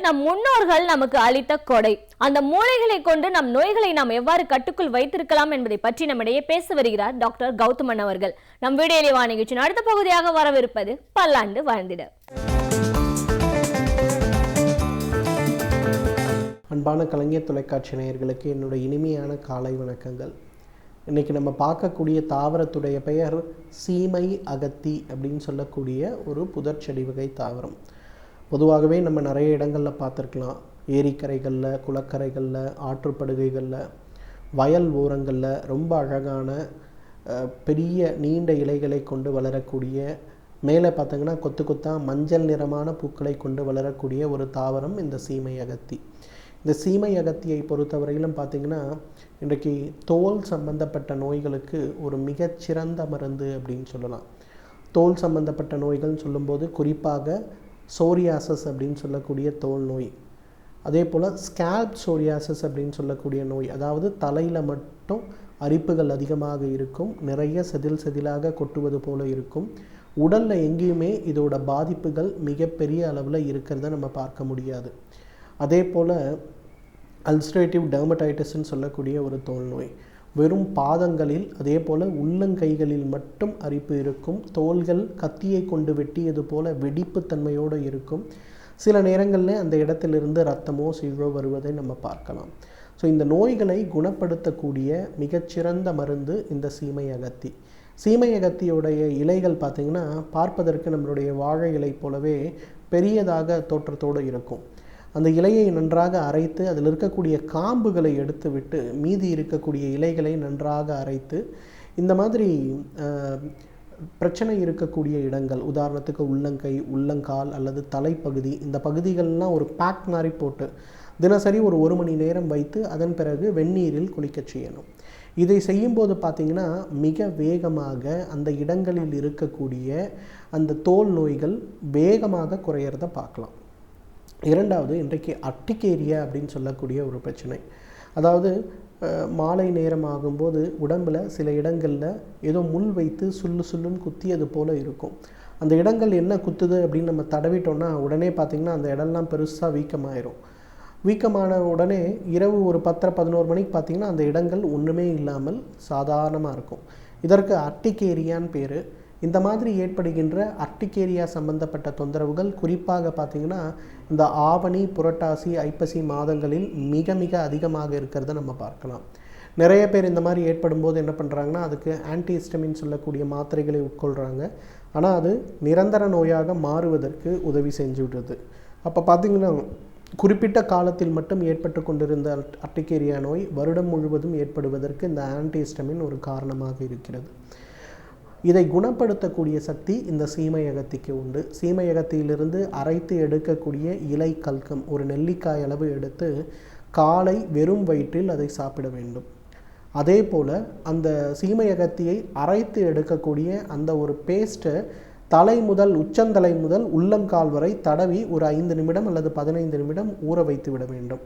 நம் முன்னோர்கள் நமக்கு அளித்த கொடை. அந்த மூளைகளை கொண்டு நம் நோய்களை நாம் எவ்வாறு கட்டுக்குள் வைத்திருக்கலாம் என்பதை பற்றி நம்மிடையே பேச வருகிறார் டாக்டர் கௌதமன் அவர்கள். நம் வீடியோலிவா நிகழ்ச்சியின் அடுத்த பகுதியாக வரவிருப்பது பல்லாண்டு வாழ்ந்திட. அன்பான கலைஞர் தொலைக்காட்சி நேயர்களுக்கு என்னுடைய இனிமையான காலை வணக்கங்கள். இன்றைக்கி நம்ம பார்க்கக்கூடிய தாவரத்துடைய பெயர் சீமை அகத்தி அப்படின்னு சொல்லக்கூடிய ஒரு புதர்ச்செடி வகை தாவரம். பொதுவாகவே நம்ம நிறைய இடங்களில் பார்த்துருக்கலாம். ஏரிக்கரைகளில், குளக்கரைகளில், ஆற்றுப்படுகைகளில், வயல் ஓரங்களில் ரொம்ப அழகான பெரிய நீண்ட இலைகளை கொண்டு வளரக்கூடிய, மேலே பார்த்திங்கன்னா கொத்து கொத்தாக மஞ்சள் நிறமான பூக்களை கொண்டு வளரக்கூடிய ஒரு தாவரம் இந்த சீமை அகத்தி. இந்த சீமை அகத்தியை பொறுத்தவரையிலும் பார்த்திங்கன்னா இன்றைக்கு தோல் சம்பந்தப்பட்ட நோய்களுக்கு ஒரு மிகச்சிறந்த மருந்து அப்படின்னு சொல்லலாம். தோல் சம்பந்தப்பட்ட நோய்கள்னு சொல்லும்போது குறிப்பாக சோரியாசஸ் அப்படின்னு சொல்லக்கூடிய தோல் நோய், அதே போல் ஸ்கேல்ப் சோரியாசஸ் அப்படின்னு சொல்லக்கூடிய நோய், அதாவது தலையில் மட்டும் அரிப்புகள் அதிகமாக இருக்கும், நிறைய செதிலாக கொட்டுவது போல் இருக்கும், உடலில் எங்கேயுமே இதோட பாதிப்புகள் மிகப்பெரிய அளவில் இருக்கிறத நம்ம பார்க்க முடியாது. அதே போல் அல்சரேட்டிவ் டெர்மடைட்டிஸ்ன்னு சொல்லக்கூடிய ஒரு தோல் நோய், வெறும் பாதங்களில் அதே போல் உள்ளங்கைகளில் மட்டும் அரிப்பு இருக்கும், தோள்கள் கத்தியை கொண்டு வெட்டியது போல் வெடிப்புத்தன்மையோடு இருக்கும், சில நேரங்களில் அந்த இடத்திலிருந்து இரத்தமோ சீழோ வருவதை நம்ம பார்க்கலாம். ஸோ இந்த நோய்களை குணப்படுத்தக்கூடிய மிகச்சிறந்த மருந்து இந்த சீமை அகத்தி. சீமை அகத்தியோடைய இலைகள் பார்த்திங்கன்னா பார்ப்பதற்கு நம்மளுடைய வாழை இலை போலவே பெரியதாக தோற்றத்தோடு இருக்கும். அந்த இலையை நன்றாக அரைத்து அதில் இருக்கக்கூடிய காம்புகளை எடுத்து விட்டு மீதி இருக்கக்கூடிய இலைகளை நன்றாக அரைத்து இந்த மாதிரி பிரச்சனை இருக்கக்கூடிய இடங்கள், உதாரணத்துக்கு உள்ளங்கை, உள்ளங்கால் அல்லது தலைப்பகுதி, இந்த பகுதிகள்லாம் ஒரு பேக் மாதிரி போட்டு தினசரி ஒரு 1 மணி நேரம் வைத்து அதன் பிறகு வெந்நீரில் குளிக்க செய்யணும். இதை செய்யும்போது பார்த்திங்கன்னா மிக வேகமாக அந்த இடங்களில் இருக்கக்கூடிய அந்த தோல் நோய்கள் வேகமாக குறையிறத பார்க்கலாம். இரண்டாவது, இன்றைக்கு அட்டிகேரியா அப்படின்னு சொல்லக்கூடிய ஒரு பிரச்சனை. அதாவது மாலை நேரம் ஆகும்போது உடம்பில் சில இடங்களில் ஏதோ முள் வைத்து சுள்ளுன்னு குத்தியது போல் இருக்கும். அந்த இடங்கள் என்ன குத்துது அப்படின்னு நம்ம தடவிட்டோம்னா உடனே பார்த்திங்கன்னா அந்த இடம்லாம் பெருசாக வீக்கமாயிரும். வீக்கமான உடனே இரவு ஒரு 10-11 மணிக்கு பார்த்திங்கன்னா அந்த இடங்கள் ஒன்றுமே இல்லாமல் சாதாரணமாக இருக்கும். இதற்கு அட்டிகேரியான்னு பேர். இந்த மாதிரி ஏற்படுகின்ற அர்டிகேரியா சம்பந்தப்பட்ட தொந்தரவுகள் குறிப்பாக பார்த்திங்கன்னா இந்த ஆவணி, புரட்டாசி, ஐப்பசி மாதங்களில் மிக மிக அதிகமாக இருக்கிறத நம்ம பார்க்கலாம். நிறைய பேர் இந்த மாதிரி ஏற்படும் போது என்ன பண்ணுறாங்கன்னா அதுக்கு ஆன்டிஹிஸ்டமின் சொல்லக்கூடிய மாத்திரைகளை உட்கொள்கிறாங்க. ஆனால் அது நிரந்தர நோயாக மாறுவதற்கு உதவி செஞ்சு விடுறது. அப்போ பார்த்திங்கன்னா குறிப்பிட்ட காலத்தில் மட்டும் ஏற்பட்டு கொண்டிருந்த அர்டிகேரியா நோய் வருடம் முழுவதும் ஏற்படுவதற்கு இந்த ஆன்டிஹிஸ்டமின் ஒரு காரணமாக இருக்கிறது. இதை குணப்படுத்தக்கூடிய சக்தி இந்த சீமை அகத்திக்கு உண்டு. சீமை அகத்தியிலிருந்து அரைத்து எடுக்கக்கூடிய இலை கல்கம் ஒரு நெல்லிக்காய் அளவு எடுத்து காலை வெறும் வயிற்றில் அதை சாப்பிட வேண்டும். அதே போல் அந்த சீமை அகத்தியை அரைத்து எடுக்கக்கூடிய அந்த ஒரு பேஸ்ட்டை தலை முதல் உச்சந்தலை முதல் உள்ளங்கால் வரை தடவி ஒரு 5 நிமிடம் அல்லது 15 நிமிடம் ஊற வைத்து விட வேண்டும்.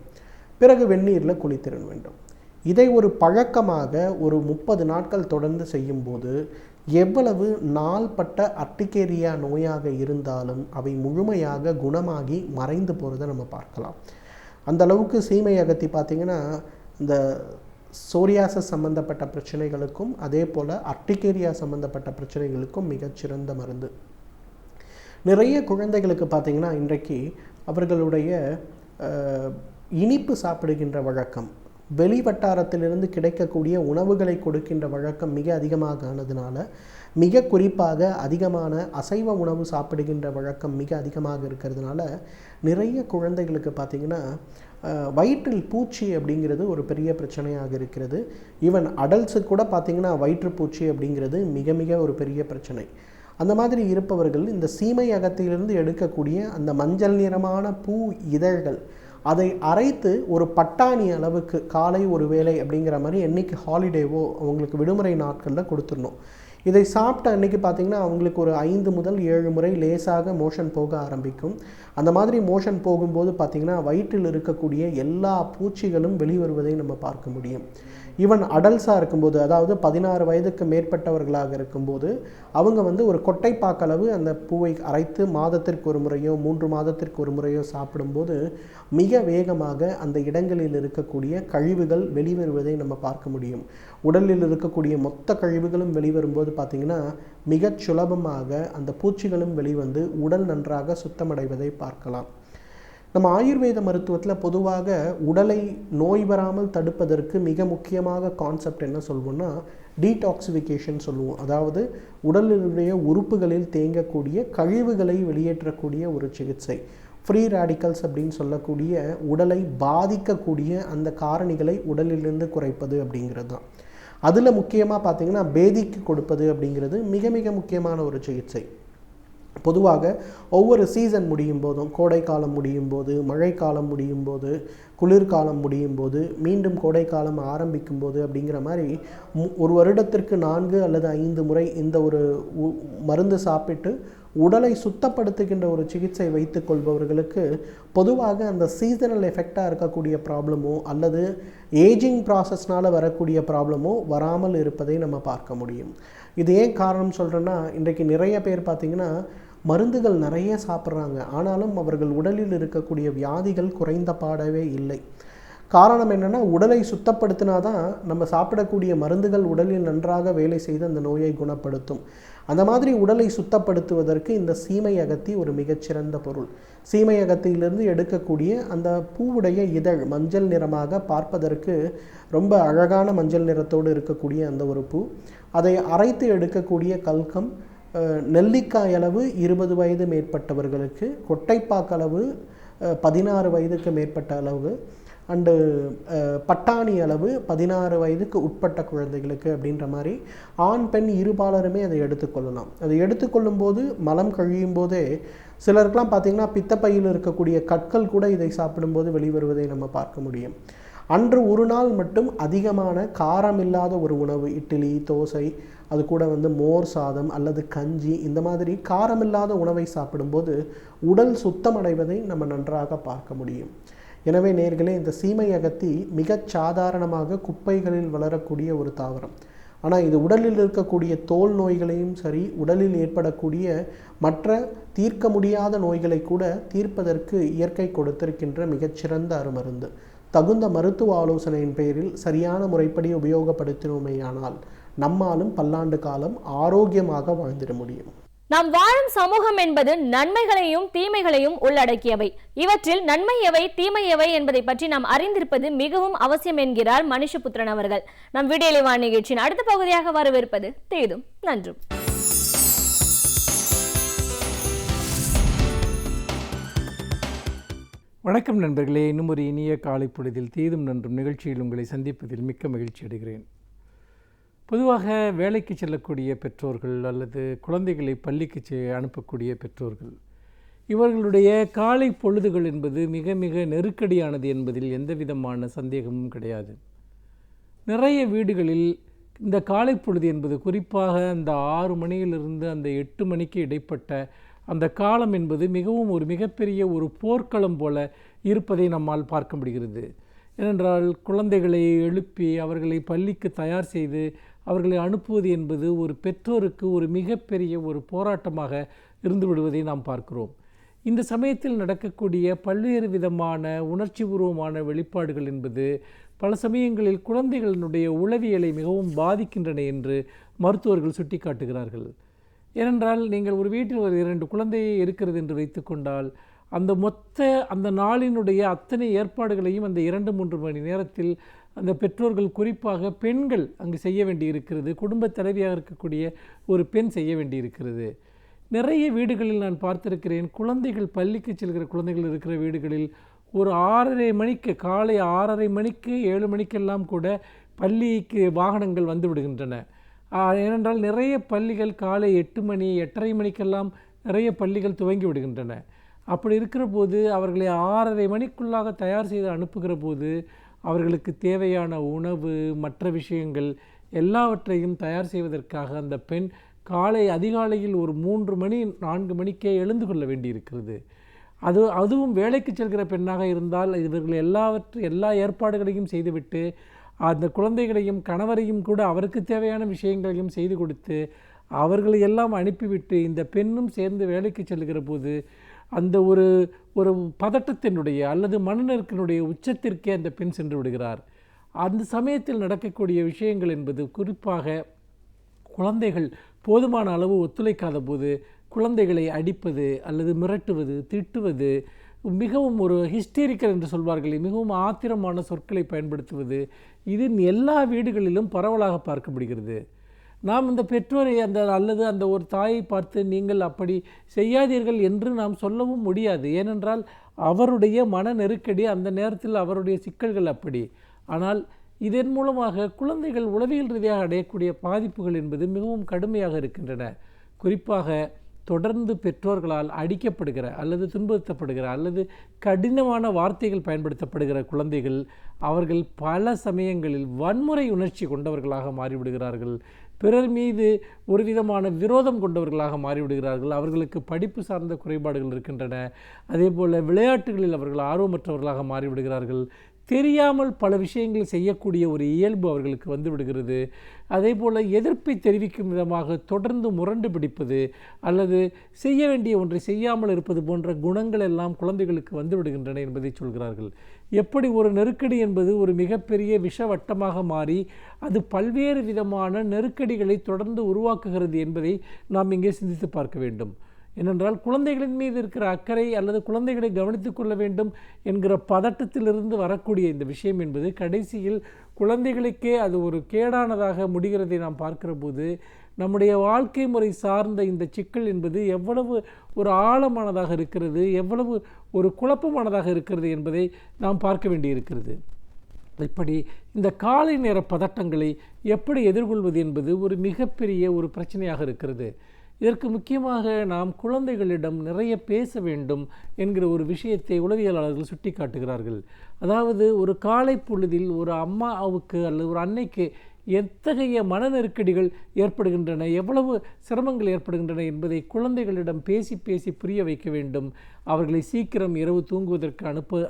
பிறகு வெந்நீரில் குளித்திட வேண்டும். இதை ஒரு பழக்கமாக ஒரு 30 நாட்கள் தொடர்ந்து செய்யும்போது எவ்வளவு நாள்பட்ட அர்டிகேரியா நோயாக இருந்தாலும் அவை முழுமையாக குணமாகி மறைந்து போகிறத நம்ம பார்க்கலாம். அந்த அளவுக்கு சீமை அகத்தி பார்த்திங்கன்னா இந்த சோரியாசஸ் சம்பந்தப்பட்ட பிரச்சனைகளுக்கும் அதே போல் அர்டிகேரியா சம்பந்தப்பட்ட பிரச்சனைகளுக்கும் மிகச்சிறந்த மருந்து. நிறைய குழந்தைகளுக்கு பார்த்திங்கன்னா இன்றைக்கு அவர்களுடைய இனிப்பு சாப்பிடுகின்ற வழக்கம், வெளி வட்டாரத்திலிருந்து கிடைக்கக்கூடிய உணவுகளை கொடுக்கின்ற வழக்கம் மிக அதிகமாக ஆனதுனால, மிக குறிப்பாக அதிகமான அசைவ உணவு சாப்பிடுகின்ற வழக்கம் மிக அதிகமாக இருக்கிறதுனால நிறைய குழந்தைகளுக்கு பார்த்திங்கன்னா வயிற்றில் பூச்சி அப்படிங்கிறது ஒரு பெரிய பிரச்சனையாக இருக்கிறது. ஈவன் அடல்ட்ஸுக்கு கூட பார்த்திங்கன்னா வயிற்றுப்பூச்சி அப்படிங்கிறது மிக மிக ஒரு பெரிய பிரச்சனை. அந்த மாதிரி இருப்பவர்கள் இந்த சீமை அகத்திலிருந்து எடுக்கக்கூடிய அந்த மஞ்சள் நிறமான பூ இதழ்கள் அதை அரைத்து ஒரு பட்டாணி அளவுக்கு காலை ஒரு வேளை அப்படிங்கிற மாதிரி என்றைக்கு ஹாலிடேவோ அவங்களுக்கு விடுமுறை நாட்களில் கொடுத்துடணும். இதை சாப்பிட்ட அன்றைக்கி பார்த்திங்கன்னா அவங்களுக்கு ஒரு 5 முதல் 7 முறை லேசாக மோஷன் போக ஆரம்பிக்கும். அந்த மாதிரி மோஷன் போகும்போது பார்த்திங்கன்னா வயிற்றில் இருக்கக்கூடிய எல்லா பூச்சிகளும் வெளிவருவதை நம்ம பார்க்க முடியும். ஈவன் அடல்ட்ஸாக இருக்கும்போது, அதாவது 16 வயதுக்கு மேற்பட்டவர்களாக இருக்கும்போது அவங்க வந்து ஒரு கொட்டைப்பாக்களவு அந்த பூவை அரைத்து மாதத்திற்கு ஒரு முறையோ 3 மாதத்திற்கு ஒரு முறையோ சாப்பிடும்போது மிக வேகமாக அந்த இடங்களில் இருக்கக்கூடிய கழிவுகள் வெளிவருவதை நம்ம பார்க்க முடியும். உடலில் இருக்கக்கூடிய மொத்த கழிவுகளும் வெளிவரும்போது பார்த்திங்கன்னா மிகச் சுலபமாக அந்த பூச்சிகளும் வெளிவந்து உடல் நன்றாக சுத்தமடைவதை பார்க்கலாம். நம்ம ஆயுர்வேத மருத்துவத்தில் பொதுவாக உடலை நோய் வராமல் தடுப்பதற்கு மிக முக்கியமாக கான்செப்ட் என்ன சொல்வோம்னா டீடாக்சிஃபிகேஷன் சொல்லுவோம். அதாவது உடலினுடைய உறுப்புகளில் தேங்கக்கூடிய கழிவுகளை வெளியேற்றக்கூடிய ஒரு சிகிச்சை. ஃப்ரீ ரேடிக்கல்ஸ் அப்படின்னு சொல்லக்கூடிய உடலை பாதிக்கக்கூடிய அந்த காரணிகளை உடலிலிருந்து குறைப்பது அப்படிங்கிறது தான். அதில் முக்கியமாக பார்த்திங்கன்னா பேதிக்கு கொடுப்பது அப்படிங்கிறது மிக மிக முக்கியமான ஒரு சிகிச்சை. பொதுவாக ஒவ்வொரு சீசன் முடியும் போதும், கோடைக்காலம் முடியும் போது, மழைக்காலம் முடியும் போது, குளிர்காலம் முடியும் போது, மீண்டும் கோடைக்காலம் ஆரம்பிக்கும் போது அப்படிங்கிற மாதிரி ஒரு வருடத்திற்கு 4 அல்லது 5 முறை இந்த ஒரு மருந்து சாப்பிட்டு உடலை சுத்தப்படுத்துகின்ற ஒரு சிகிச்சை வைத்து கொள்பவர்களுக்கு பொதுவாக அந்த சீசனல் எஃபெக்டாக இருக்கக்கூடிய ப்ராப்ளமோ அல்லது ஏஜிங் ப்ராசஸ்னால் வரக்கூடிய ப்ராப்ளமோ வராமல் இருப்பதை நம்ம பார்க்க முடியும். இது ஏன் காரணம் சொல்கிறேன்னா, இன்றைக்கு நிறைய பேர் பார்த்திங்கன்னா மருந்துகள் நிறைய சாப்பிட்றாங்க, ஆனாலும் அவர்கள் உடலில் இருக்கக்கூடிய வியாதிகள் குறைந்த பாடவே இல்லை. காரணம் என்னென்னா, உடலை சுத்தப்படுத்தினா தான் நம்ம சாப்பிடக்கூடிய மருந்துகள் உடலில் நன்றாக வேலை செய்து அந்த நோயை குணப்படுத்தும். அந்த மாதிரி உடலை சுத்தப்படுத்துவதற்கு இந்த சீமை அகத்தி ஒரு மிகச்சிறந்த பொருள். சீமை அகத்தியிலிருந்து எடுக்கக்கூடிய அந்த பூவுடைய இதழ் மஞ்சள் நிறமாக பார்ப்பதற்கு ரொம்ப அழகான மஞ்சள் நிறத்தோடு இருக்கக்கூடிய அந்த ஒரு பூ, அதை அரைத்து எடுக்கக்கூடிய கல்கம், நெல்லிக்காய் அளவு 20 வயது மேற்பட்டவர்களுக்கு, கொட்டைப்பாக்களவு 16 வயதுக்கு மேற்பட்ட அளவு, அண்டு பட்டாணி அளவு 16 வயதுக்கு உட்பட்ட குழந்தைகளுக்கு அப்படின்ற மாதிரி ஆண் பெண் இருபாலருமே அதை எடுத்துக்கொள்ளலாம். அதை எடுத்துக்கொள்ளும் போது மலம் கழியும் போதே சிலருக்கெலாம் பார்த்திங்கன்னா பித்தப்பையில் இருக்கக்கூடிய கற்கள் கூட இதை சாப்பிடும்போது வெளிவருவதை நம்ம பார்க்க முடியும். அன்று ஒரு நாள் மட்டும் அதிகமான காரம் இல்லாத ஒரு உணவு, இட்லி, தோசை, அது கூட வந்து மோர் சாதம் அல்லது கஞ்சி, இந்த மாதிரி காரமில்லாத உணவை சாப்பிடும்போது உடல் சுத்தமடைவதை நம்ம நன்றாக பார்க்க முடியும். எனவே நேர்களே, இந்த சீமை அகத்தி மிகச் சாதாரணமாக குப்பைகளில் வளரக்கூடிய ஒரு தாவரம். ஆனால் இது உடலில் இருக்கக்கூடிய தோல் நோய்களையும் சரி, உடலில் ஏற்படக்கூடிய மற்ற தீர்க்க முடியாத நோய்களை கூட தீர்ப்பதற்கு இயற்கை கொடுத்திருக்கின்ற மிகச்சிறந்த அருமருந்து. தகுந்த மருத்துவ ஆலோசனையின் பெயரில் சரியான முறைப்படி உபயோகப்படுத்தினோமேயானால் நம்மாலும் பல்லாண்டு காலம் ஆரோக்கியமாக வாழ்ந்திட முடியும். நாம் வாழும் சமூகம் என்பது நன்மைகளையும் தீமைகளையும் உள்ளடக்கியவை. இவற்றில் நன்மை எவை, தீமை எவை என்பதை பற்றி நாம் அறிந்திருப்பது மிகவும் அவசியம் என்கிறார் மனுஷபுத்திரன் அவர்கள். நம் வீடியோ நிகழ்ச்சியின் அடுத்த பகுதியாக வரவிருப்பது தீதும் நன்றும். வணக்கம் நண்பர்களே, இன்னும் ஒரு இனிய காலை பொழுதில் தீதும் நன்றும் நிகழ்ச்சியில் உங்களை சந்திப்பதில் மிக்க மகிழ்ச்சி அடைகிறேன். பொதுவாக வேலைக்கு செல்லக்கூடிய பெற்றோர்கள் அல்லது குழந்தைகளை பள்ளிக்கு அனுப்பக்கூடிய பெற்றோர்கள், இவர்களுடைய காலை பொழுதுகள் என்பது மிக மிக நெருக்கடியானது என்பதில் எந்த விதமான சந்தேகமும் கிடையாது. நிறைய வீடுகளில் இந்த காலை பொழுது என்பது குறிப்பாக அந்த 6 மணியிலிருந்து அந்த 8 மணிக்கு இடைப்பட்ட அந்த காலம் என்பது மிகவும் ஒரு மிகப்பெரிய ஒரு போர்க்களம் போல இருப்பதை நம்மால் பார்க்க முடிகிறது. ஏனென்றால் குழந்தைகளை எழுப்பி அவர்களை பள்ளிக்கு தயார் செய்து அவர்களை அனுப்புவது என்பது ஒரு பெற்றோருக்கு ஒரு மிகப்பெரிய ஒரு போராட்டமாக இருந்து விடுவதை நாம் பார்க்கிறோம். இந்த சமயத்தில் நடக்கக்கூடிய பல்வேறு விதமான உணர்ச்சிபூர்வமான வெளிப்பாடுகள் என்பது பல சமயங்களில் குழந்தைகளினுடைய உளவியலை மிகவும் பாதிக்கின்றன என்று மருத்துவர்கள் சுட்டிக்காட்டுகிறார்கள். ஏனென்றால் நீங்கள் ஒரு வீட்டில் ஒரு 2 குழந்தையை இருக்கிறது என்று வைத்துக்கொண்டால் அந்த நாளினுடைய அத்தனை ஏற்பாடுகளையும் அந்த 2-3 மணி நேரத்தில் அந்த பெற்றோர்கள், குறிப்பாக பெண்கள் அங்கு செய்ய வேண்டியிருக்கிறது. குடும்ப தலைவியாக இருக்கக்கூடிய ஒரு பெண் செய்ய வேண்டியிருக்கிறது. நிறைய வீடுகளில் நான் பார்த்திருக்கிறேன், குழந்தைகள் பள்ளிக்கு செல்கிற குழந்தைகள் இருக்கிற வீடுகளில் ஒரு 6:30 மணிக்கு, காலை 6:30 மணிக்கு 7 மணிக்கெல்லாம் கூட பள்ளிக்கு வாகனங்கள் வந்து விடுகின்றன. ஏனென்றால் நிறைய பள்ளிகள் காலை 8 மணி 8:30 மணிக்கெல்லாம் நிறைய பள்ளிகள் துவங்கி விடுகின்றன. அப்படி இருக்கிற போது அவர்களை 6:30 மணிக்குள்ளாக தயார் செய்து அனுப்புகிற போது அவர்களுக்கு தேவையான உணவு, மற்ற விஷயங்கள் எல்லாவற்றையும் தயார் செய்வதற்காக அந்த பெண் காலை அதிகாலையில் ஒரு 3 மணி 4 மணிக்கே எழுந்து கொள்ள வேண்டியிருக்கிறது. அதுவும் வேலைக்கு செல்கிற பெண்ணாக இருந்தால் இவர்கள் எல்லா ஏற்பாடுகளையும் செய்துவிட்டு அந்த குழந்தைகளையும் கணவரையும் கூட அவருக்கு தேவையான விஷயங்களையும் செய்து கொடுத்து அவர்களை எல்லாம் அனுப்பிவிட்டு இந்த பெண்ணும் சேர்ந்து வேலைக்கு செல்கிற போது அந்த ஒரு பதட்டத்தினுடைய அல்லது மனநெருக்கினுடைய உச்சத்திற்கே அந்த பெண் சென்று விடுகிறார். அந்த சமயத்தில் நடக்கக்கூடிய விஷயங்கள் என்பது குறிப்பாக குழந்தைகள் போதுமான அளவு ஒத்துழைக்காத போது குழந்தைகளை அடிப்பது அல்லது மிரட்டுவது, திட்டுவது, மிகவும் ஒரு ஹிஸ்டீரிக்கல் என்று சொல்வார்கள், மிகவும் ஆத்திரமான சொற்களை பயன்படுத்துவது, இது எல்லா வீடுகளிலும் பரவலாக பார்க்கப்படுகிறது. நாம் இந்த பெற்றோரை அல்லது அந்த ஒரு தாயை பார்த்து நீங்கள் அப்படி செய்யாதீர்கள் என்று நாம் சொல்லவும் முடியாது. ஏனென்றால் அவருடைய மன நெருக்கடி அந்த நேரத்தில் அவருடைய சிக்கல்கள் அப்படி. ஆனால் இதன் மூலமாக குழந்தைகள் உளவியல் ரீதியாக அடையக்கூடிய பாதிப்புகள் என்பது மிகவும் கடுமையாக இருக்கின்றன. குறிப்பாக தொடர்ந்து பெற்றோர்களால் அடிக்கப்படுகிற அல்லது துன்புறுத்தப்படுகிற அல்லது கடினமான வார்த்தைகள் பயன்படுத்தப்படுகிற குழந்தைகள் அவர்கள் பல சமயங்களில் வன்முறை உணர்ச்சி கொண்டவர்களாக மாறிவிடுகிறார்கள். பிறர் மீது ஒரு விதமான விரோதம் கொண்டவர்களாக மாறிவிடுகிறார்கள். அவர்களுக்கு படிப்பு சார்ந்த குறைபாடுகள் இருக்கின்றன. அதே போல் விளையாட்டுகளில் அவர்கள் ஆர்வமற்றவர்களாக மாறிவிடுகிறார்கள். தெரியாமல் பல விஷயங்கள் செய்யக்கூடிய ஒரு இயல்பு அவர்களுக்கு வந்து விடுகிறது. அதே போல் எதிர்ப்பை தெரிவிக்கும் விதமாக தொடர்ந்து முரண்டு பிடிப்பது அல்லது செய்ய வேண்டிய ஒன்றை செய்யாமல் இருப்பது போன்ற குணங்கள் எல்லாம் குழந்தைகளுக்கு வந்து விடுகின்றன என்பதை சொல்கிறார்கள். எப்படி ஒரு நெருக்கடி என்பது ஒரு மிகப்பெரிய விஷவட்டமாக மாறி அது பல்வேறு விதமான நெருக்கடிகளை தொடர்ந்து உருவாக்குகிறது என்பதை நாம் இங்கே சிந்தித்து பார்க்க வேண்டும். ஏனென்றால் குழந்தைகளின் மீது இருக்கிற அக்கறை அல்லது குழந்தைகளை கவனித்துக் கொள்ள வேண்டும் என்கிற பதட்டத்திலிருந்து வரக்கூடிய இந்த விஷயம் என்பது கடைசியில் குழந்தைகளுக்கே அது ஒரு கேடானதாக முடிகிறதை நாம் பார்க்கிற போது நம்முடைய வாழ்க்கை முறை சார்ந்த இந்த சிக்கல் என்பது எவ்வளவு ஒரு ஆழமானதாக இருக்கிறது, எவ்வளவு ஒரு குழப்பமானதாக இருக்கிறது என்பதை நாம் பார்க்க வேண்டியிருக்கிறது. இப்படி இந்த காலை நேர பதட்டங்களை எப்படி எதிர்கொள்வது என்பது ஒரு மிகப்பெரிய ஒரு பிரச்சனையாக இருக்கிறது. இதற்கு முக்கியமாக நாம் குழந்தைகளிடம் நிறைய பேச வேண்டும் என்கிற ஒரு விஷயத்தை உளவியலாளர்கள் சுட்டி காட்டுகிறார்கள். அதாவது ஒரு காலை பொழுதில் ஒரு அம்மாவுக்கு அல்லது ஒரு அன்னைக்கு எத்தகைய மன நெருக்கடிகள் ஏற்படுகின்றன, எவ்வளவு சிரமங்கள் ஏற்படுகின்றன என்பதை குழந்தைகளிடம் பேசி பேசி புரிய வைக்க வேண்டும். அவர்களை சீக்கிரம் இரவு தூங்குவதற்கு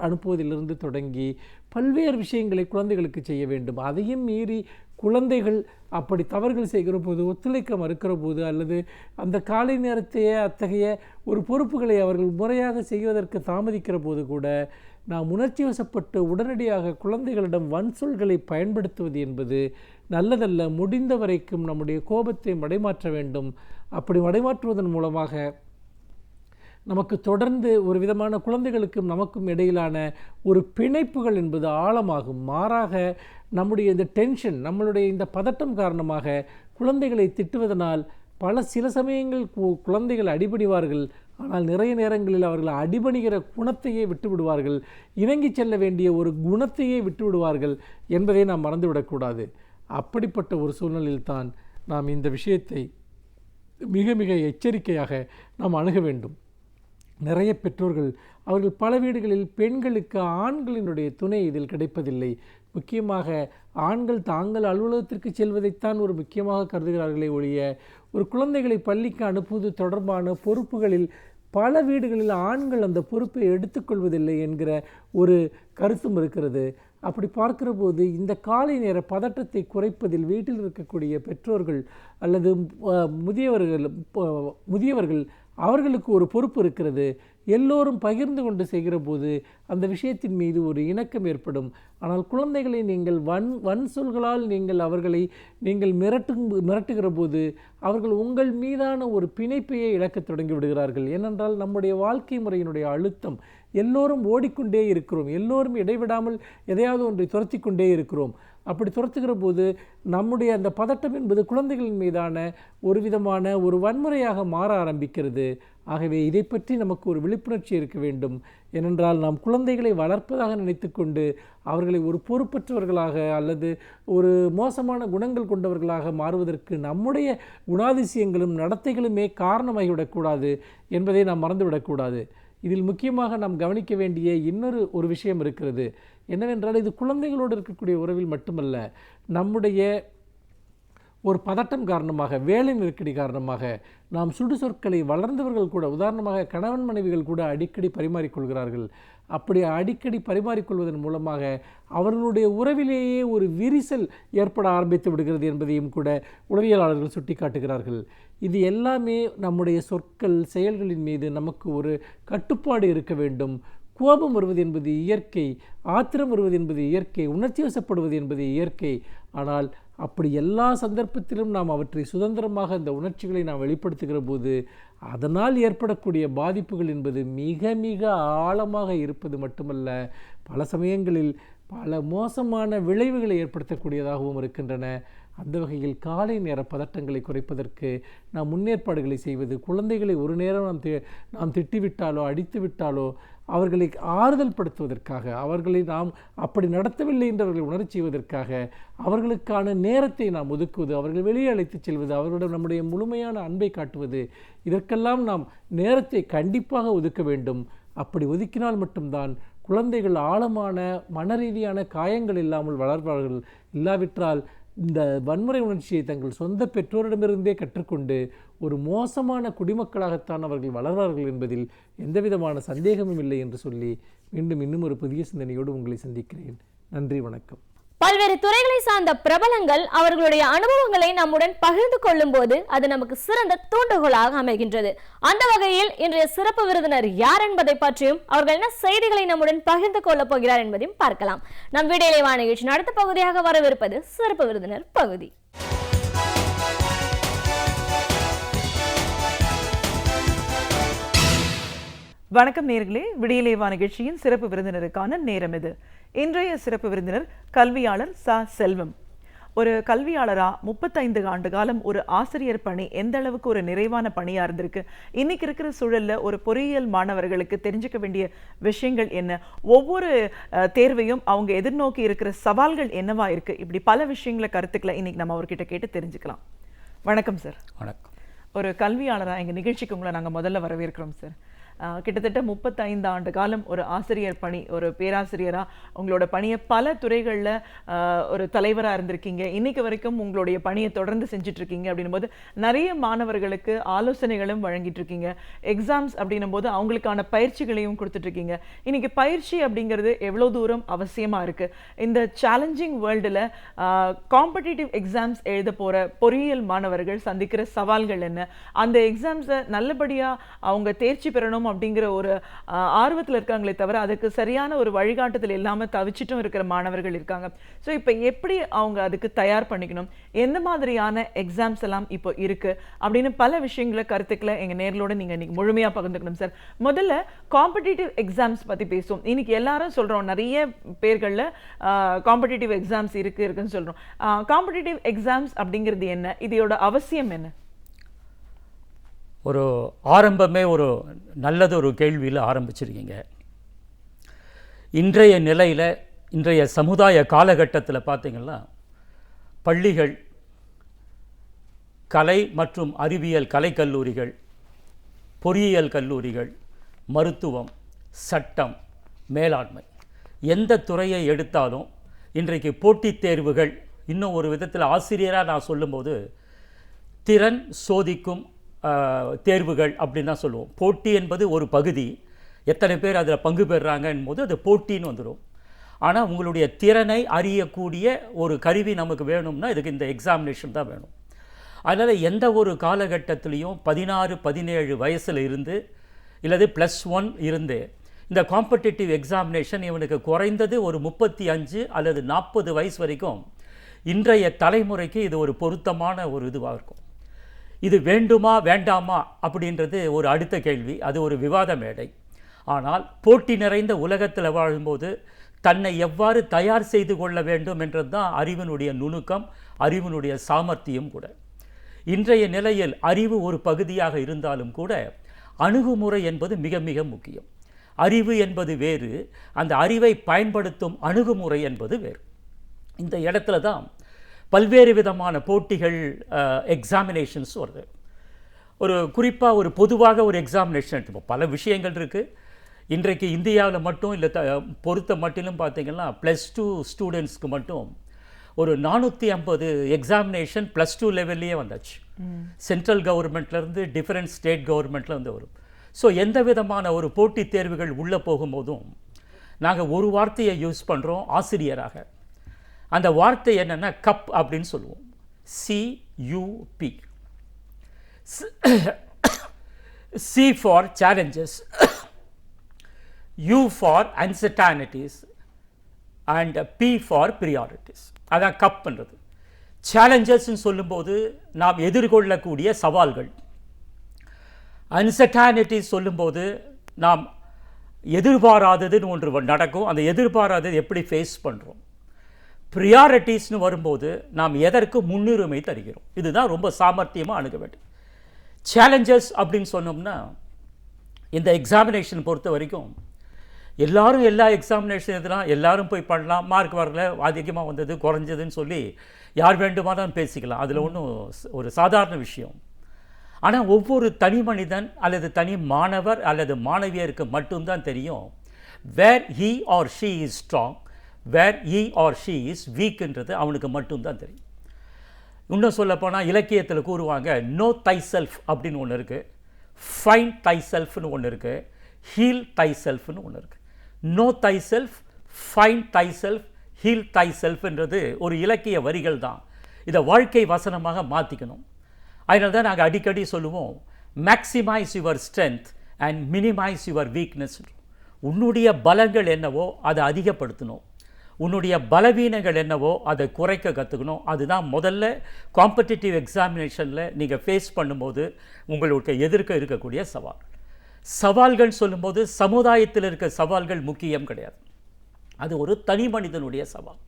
அனுப்புவதிலிருந்து தொடங்கி பல்வேறு விஷயங்களை குழந்தைகளுக்கு செய்ய வேண்டும். அதையும் மீறி குழந்தைகள் அப்படி தவறுகள் செய்கிற போது, ஒத்துழைக்க மறுக்கிற போது அல்லது அந்த காலை நேரத்தையே அத்தகைய ஒரு பொறுப்புகளை அவர்கள் முறையாக செய்வதற்கு தாமதிக்கிற போது கூட நாம் உணர்ச்சி வசப்பட்டு உடனடியாக குழந்தைகளிடம் வன்சொல்களை பயன்படுத்துவது என்பது நல்லதல்ல. முடிந்த வரைக்கும் நம்முடைய கோபத்தை மடைமாற்ற வேண்டும். அப்படி மடைமாற்றுவதன் மூலமாக நமக்கு தொடர்ந்து ஒரு விதமான குழந்தைகளுக்கும் நமக்கும் இடையிலான ஒரு பிணைப்புகள் என்பது ஆழமாகும். மாறாக நம்முடைய இந்த டென்ஷன், நம்மளுடைய இந்த பதட்டம் காரணமாக குழந்தைகளை திட்டுவதனால் சில சமயங்கள் குழந்தைகள் அடிபணிவார்கள். ஆனால் நிறைய நேரங்களில் அவர்கள் அடிபணிகிற குணத்தையே விட்டு விடுவார்கள், இணங்கி செல்ல வேண்டிய ஒரு குணத்தையே விட்டு விடுவார்கள் என்பதை நாம் மறந்துவிடக்கூடாது. அப்படிப்பட்ட ஒரு சூழ்நிலையில்தான் நாம் இந்த விஷயத்தை மிக மிக எச்சரிக்கையாக நாம் அணுக வேண்டும். நிறைய பெற்றோர்கள் அவர்கள் பல வீடுகளில் பெண்களுக்கு ஆண்களினுடைய துணை இதில் கிடைப்பதில்லை. முக்கியமாக ஆண்கள் தாங்கள் அலுவலகத்திற்கு செல்வதைத்தான் ஒரு முக்கியமாக கருதுகிறார்களே ஒழிய ஒரு குழந்தைகளை பள்ளிக்கு அனுப்புவது தொடர்பான பொறுப்புகளில் பல வீடுகளில் ஆண்கள் அந்த பொறுப்பை எடுத்துக்கொள்வதில்லை என்கிற ஒரு கருத்தும் இருக்கிறது. அப்படி பார்க்கிற போது இந்த காலை நேர பதட்டத்தை குறைப்பதில் வீட்டில் இருக்கக்கூடிய பெற்றோர்கள் அல்லது முதியவர்கள் அவர்களுக்கு ஒரு பொறுப்பு இருக்கிறது. எல்லோரும் பகிர்ந்து கொண்டு செய்கிற போது அந்த விஷயத்தின் மீது ஒரு இணக்கம் ஏற்படும். ஆனால் குழந்தைகளை நீங்கள் வன் சொற்களால் அவர்களை மிரட்டுகிற போது அவர்கள் உங்கள் மீதான ஒரு பிணைப்பையே இழக்கத் தொடங்கி விடுகிறார்கள். ஏனென்றால் நம்முடைய வாழ்க்கை முறையினுடைய அழுத்தம், எல்லோரும் ஓடிக்கொண்டே இருக்கிறோம், எல்லோரும் இடைவிடாமல் எதையாவது ஒன்றை துரத்தி கொண்டே இருக்கிறோம். அப்படி துரத்துகிற போது நம்முடைய அந்த பதட்டம் என்பது குழந்தைகளின் மீதான ஒரு விதமான ஒரு வன்முறையாக மாற ஆரம்பிக்கிறது. ஆகவே இதை பற்றி நமக்கு ஒரு விழிப்புணர்ச்சி இருக்க வேண்டும். ஏனென்றால் நாம் குழந்தைகளை வளர்ப்பதாக நினைத்து கொண்டு அவர்களை ஒரு பொறுப்பற்றவர்களாக அல்லது ஒரு மோசமான குணங்கள் கொண்டவர்களாக மாறுவதற்கு நம்முடைய குணாதிசயங்களும் நடத்தைகளுமே காரணமாகிவிடக்கூடாது என்பதை நாம் மறந்துவிடக்கூடாது. இதில் முக்கியமாக நாம் கவனிக்க வேண்டிய ஒரு விஷயம் இருக்கிறது. என்னவென்றால் இது குழந்தைகளோடு இருக்கக்கூடிய உறவில் மட்டுமல்ல, நம்முடைய ஒரு பதட்டம் காரணமாக, வேலை நெருக்கடி காரணமாக நாம் சுடு சொற்களை வளர்ந்தவர்கள் கூட, உதாரணமாக கணவன் மனைவிகள் கூட அடிக்கடி பரிமாறிக்கொள்கிறார்கள். அப்படி அடிக்கடி பரிமாறிக்கொள்வதன் மூலமாக அவர்களுடைய உறவிலேயே ஒரு விரிசல் ஏற்பட ஆரம்பித்து விடுகிறது என்பதையும் கூட உளவியலாளர்கள் சுட்டிக்காட்டுகிறார்கள். இது எல்லாமே நம்முடைய சொற்கள், செயல்களின் மீது நமக்கு ஒரு கட்டுப்பாடு இருக்க வேண்டும். கோபம் வருவது என்பது இயற்கை, ஆத்திரம் வருவது என்பது இயற்கை, உணர்ச்சி வசப்படுவது என்பது இயற்கை. ஆனால் அப்படி எல்லா சந்தர்ப்பத்திலும் நாம் அவற்றை சுதந்திரமாக அந்த உணர்ச்சிகளை நாம் வெளிப்படுத்துகிற போது அதனால் ஏற்படக்கூடிய பாதிப்புகள் என்பது மிக மிக ஆழமாக இருப்பது மட்டுமல்ல, பல சமயங்களில் பல மோசமான விளைவுகளை ஏற்படுத்தக்கூடியதாகவும் இருக்கின்றன. அந்த வகையில் காலை நேர பதட்டங்களை குறைப்பதற்கு நாம் முன்னேற்பாடுகளை செய்வது, குழந்தைகளை ஒரு நேரம் நாம் திட்டிவிட்டாலோ அடித்து விட்டாலோ அவர்களை ஆறுதல் படுத்துவதற்காக, அவர்களை நாம் அப்படி நடத்தவில்லை என்று அவர்களை உணரச் செய்வதற்காக அவர்களுக்கான நேரத்தை நாம் ஒதுக்குவது, அவர்கள் வெளியே அழைத்துச் செல்வது, அவர்களிடம் நம்முடைய முழுமையான அன்பை காட்டுவது, இதற்கெல்லாம் நாம் நேரத்தை கண்டிப்பாக ஒதுக்க வேண்டும். அப்படி ஒதுக்கினால் மட்டும்தான் குழந்தைகள் ஆழமான மனரீதியான காயங்கள் இல்லாமல் வளர்வார்கள். இல்லாவிட்டால் இந்த வன்முறை உணர்ச்சியை தங்கள் சொந்த பெற்றோரிடமிருந்தே கற்றுக்கொண்டு ஒரு மோசமான குடிமக்களாகத்தான் அவர்கள் வளர்வார்கள் என்பதில் எந்தவிதமான சந்தேகமும் இல்லை என்று சொல்லி மீண்டும் இன்னும் ஒரு புதிய சிந்தனையோடு உங்களை சந்திக்கிறேன். நன்றி, வணக்கம். பல்வேறு துறைகளை சார்ந்த பிரபலங்கள் அவர்களுடைய அனுபவங்களை நம்முடன் பகிர்ந்து கொள்ளும் போது அது நமக்கு சிறந்த தூண்டுகோலாக அமைகின்றது. அந்த வகையில் இன்றைய சிறப்பு விருந்தினர் யார் என்பதை பற்றியும் அவர்கள் என்ன செய்திகளை நம்முடன் பகிர்ந்து கொள்ளப் போகிறார் என்பதையும் பார்க்கலாம். நம் வீடியோலை நிகழ்ச்சியின் அடுத்த பகுதியாக வரவிருப்பது சிறப்பு விருந்தினர் பகுதி. வணக்கம் நேயர்களே, விடியலேவா நிகழ்ச்சியின் சிறப்பு விருந்தினருக்கான நேரம் இது. இன்றைய சிறப்பு விருந்தினர் கல்வியாளர் ச. செல்வம். ஒரு கல்வியாளரா 35 ஆண்டு காலம் ஒரு ஆசிரியர் பணி எந்த அளவுக்கு ஒரு நிறைவான பணியா இருந்திருக்கு, இன்னைக்கு இருக்கிற சூழல்ல ஒரு பொறியியல் மாணவர்களுக்கு தெரிஞ்சுக்க வேண்டிய விஷயங்கள் என்ன, ஒவ்வொரு தேர்வையும் அவங்க எதிர்நோக்கி இருக்கிற சவால்கள் என்னவா இருக்கு, இப்படி பல விஷயங்களை கருத்துக்களை இன்னைக்கு நம்ம அவர்கிட்ட கேட்டு தெரிஞ்சுக்கலாம். வணக்கம் சார். வணக்கம். ஒரு கல்வியாளராக எங்கள் நிகழ்ச்சிக்கு உங்களை நாங்கள் முதல்ல வரவேற்கிறோம் சார். கிட்டத்தட்ட 35 ஆண்டு காலம் ஒரு ஆசிரியர் பணி, ஒரு பேராசிரியராக உங்களோட பணியை பல துறைகளில் ஒரு தலைவராக இருந்திருக்கீங்க. இன்னைக்கு வரைக்கும் உங்களுடைய பணியை தொடர்ந்து செஞ்சுட்டு இருக்கீங்க. அப்படின்னும் போது நிறைய மாணவர்களுக்கு ஆலோசனைகளும் வழங்கிட்டு இருக்கீங்க. எக்ஸாம்ஸ் அப்படின்னும் போது அவங்களுக்கான பயிற்சிகளையும் கொடுத்துட்டு இருக்கீங்க. இன்னைக்கு பயிற்சி அப்படிங்கிறது எவ்வளோ தூரம் அவசியமாக இருக்குது? இந்த சேலஞ்சிங் வேர்ல்டில் காம்படிட்டிவ் எக்ஸாம்ஸ் எழுத போகிற பொறியியல் மாணவர்கள் சந்திக்கிற சவால்கள் என்ன? அந்த எக்ஸாம்ஸை நல்லபடியாக அவங்க தேர்ச்சி பெறணும் அப்படிங்கிற ஒரு ஆர்வத்தில் இருக்காங்களே தவிர அதுக்கு சரியான ஒரு வழிகாட்டுதல் இல்லாமல் தவிச்சிட்டும் இருக்கிற மாணவர்கள் இருக்காங்க. ஸோ இப்போ எப்படி அவங்க அதுக்கு தயார் பண்ணிக்கணும், எந்த மாதிரியான எக்ஸாம்ஸ் எல்லாம் இப்போ இருக்கு அப்படின்னு பல விஷயங்களை கருத்துக்களை எங்கள் நேர்களோட நீங்கள் இன்னைக்கு முழுமையாக பகிர்ந்துக்கணும் சார். முதல்ல காம்படிட்டிவ் எக்ஸாம்ஸ் பற்றி பேசுவோம். இன்னைக்கு எல்லாரும் சொல்கிறோம், நிறைய பேர்களில் காம்படிட்டிவ் எக்ஸாம்ஸ் இருக்குன்னு சொல்கிறோம். காம்படிட்டிவ் எக்ஸாம்ஸ் அப்படிங்கிறது என்ன, இதோட அவசியம் என்ன? ஒரு ஆரம்பமே ஒரு நல்லது ஒரு கேள்வியில் ஆரம்பிச்சிருக்கீங்க. இன்றைய நிலையில், இன்றைய சமுதாய காலகட்டத்தில் பார்த்திங்கன்னா பள்ளிகள், கலை மற்றும் அறிவியல் கலைக்கல்லூரிகள், பொறியியல் கல்லூரிகள், மருத்துவம், சட்டம், மேலாண்மை, எந்த துறையை எடுத்தாலும் இன்றைக்கு போட்டித் தேர்வுகள், இன்னும் ஒரு விதத்தில் ஆசிரியராக நான் சொல்லும்போது திறன் சோதிக்கும் தேர்வுகள் அப்படின்னு தான் சொல்லுவோம். போட்டி என்பது ஒரு பகுதி, எத்தனை பேர் அதில் பங்கு பெறுறாங்கன்னு போது அது போட்டின்னு வந்துடும். ஆனால் உங்களுடைய திறனை அறியக்கூடிய ஒரு கருவி நமக்கு வேணும்னா இதுக்கு இந்த எக்ஸாமினேஷன் தான் வேணும். அதனால் எந்த ஒரு காலகட்டத்திலையும் 16-17 வயசில் இருந்து இல்லது +1 இருந்து இந்த காம்படிட்டிவ் எக்ஸாமினேஷன் இவனுக்கு குறைந்தது ஒரு 35 அல்லது 40 வயசு வரைக்கும் இன்றைய தலைமுறைக்கு இது ஒரு பொருத்தமான ஒரு இதுவாக இருக்கும். இது வேண்டுமா வேண்டாமா அப்படின்றது ஒரு அடுத்த கேள்வி, அது ஒரு விவாத மேடை. ஆனால் போட்டி நிறைந்த உலகத்தில் வாழும்போது தன்னை எவ்வாறு தயார் செய்து கொள்ள வேண்டும் என்றது தான் அறிவினுடைய நுணுக்கம், அறிவினுடைய சாமர்த்தியம் கூட. இன்றைய நிலையில் அறிவு ஒரு பகுதியாக இருந்தாலும் கூட அணுகுமுறை என்பது மிக மிக முக்கியம். அறிவு என்பது வேறு, அந்த அறிவை பயன்படுத்தும் அணுகுமுறை என்பது வேறு. இந்த இடத்துல தான் பல்வேறு விதமான போட்டிகள், எக்ஸாமினேஷன்ஸ் வருது. ஒரு குறிப்பாக ஒரு பொதுவாக ஒரு எக்ஸாமினேஷன் எடுத்துப்போம். பல விஷயங்கள் இருக்குது. இன்றைக்கு இந்தியாவில் மட்டும் இல்லை பொறுத்த மட்டிலும் பார்த்திங்கன்னா +2 ஸ்டூடெண்ட்ஸ்க்கு மட்டும் ஒரு 450 எக்ஸாமினேஷன் +2 லெவல்லையே வந்தாச்சு. சென்ட்ரல் கவர்மெண்ட்லேருந்து டிஃப்ரெண்ட் ஸ்டேட் கவர்மெண்ட்லேருந்து வரும். ஸோ எந்த விதமான ஒரு போட்டித் தேர்வுகள் உள்ளே போகும்போதும் நாங்கள் ஒரு வார்த்தையை யூஸ் பண்ணுறோம் ஆசிரியராக. அந்த வார்த்தை என்னென்னா கப் அப்படின்னு சொல்லுவோம். CUP. C for challenges, U for uncertainties and P for priorities. அதான் கப் பண்ணுறது. சேலஞ்சஸ்ன்னு சொல்லும்போது நாம் எதிர்கொள்ளக்கூடிய சவால்கள், அன்சர்டானிட்டிஸ் சொல்லும்போது நாம் எதிர்பாராததுன்னு ஒன்று நடக்கும், அந்த எதிர்பாராதது எப்படி ஃபேஸ் பண்ணுறோம். ப்ரியாரிட்டிஸ்னு வரும்போது நாம் எதற்கு முன்னுரிமை தருகிறோம். இதுதான் ரொம்ப சாமர்த்தியமாக அணுக வேண்டும். சேலஞ்சஸ் அப்படின்னு சொன்னோம்னா இந்த எக்ஸாமினேஷன் பொறுத்த வரைக்கும் எல்லாரும் எல்லா எக்ஸாமினேஷன் எழுதலாம், எல்லாரும் போய் பண்ணலாம், மார்க் வரல, அதிகமாக வந்தது குறைஞ்சதுன்னு சொல்லி யார் வேண்டுமானாலும் பேசிக்கலாம். அதில் ஒன்றும் ஒரு சாதாரண விஷயம். ஆனால் ஒவ்வொரு தனி மனிதன் அல்லது தனி மாணவர் அல்லது மாணவியருக்கு மட்டும்தான் தெரியும் where he or she is strong, where he or she is வீக்ன்றது அவனுக்கு மட்டும்தான் தெரியும். இன்னும் சொல்லப்போனால் இலக்கியத்தில் கூறுவாங்க நோ தை செல்ஃப் அப்படின்னு ஒன்று இருக்குது, ஃபைண்ட் தை செல்ஃப்னு ஒன்று இருக்குது, ஹீல் தை செல்ஃப்னு ஒன்று இருக்குது. Know thyself, find thyself, heal thy செல்ஃப்ன்றது ஒரு இலக்கிய வரிகள் தான். இதை வாழ்க்கை வசனமாக மாற்றிக்கணும். அதனால தான் நாங்கள் அடிக்கடி சொல்லுவோம் maximise your strength and minimise your weakness. உன்னுடைய பலங்கள் என்னவோ அதை அதிகப்படுத்தணும், உன்னுடைய பலவீனங்கள் என்னவோ அதை குறைக்க கற்றுக்கணும். அதுதான் முதல்ல காம்படிட்டிவ் எக்ஸாமினேஷனில் நீங்கள் ஃபேஸ் பண்ணும்போது உங்களுக்கு எதிர்க்க இருக்கக்கூடிய சவால். சவால்கள் சொல்லும்போது சமுதாயத்தில் இருக்க சவால்கள் முக்கியம் கிடையாது, அது ஒரு தனி மனிதனுடைய சவால்.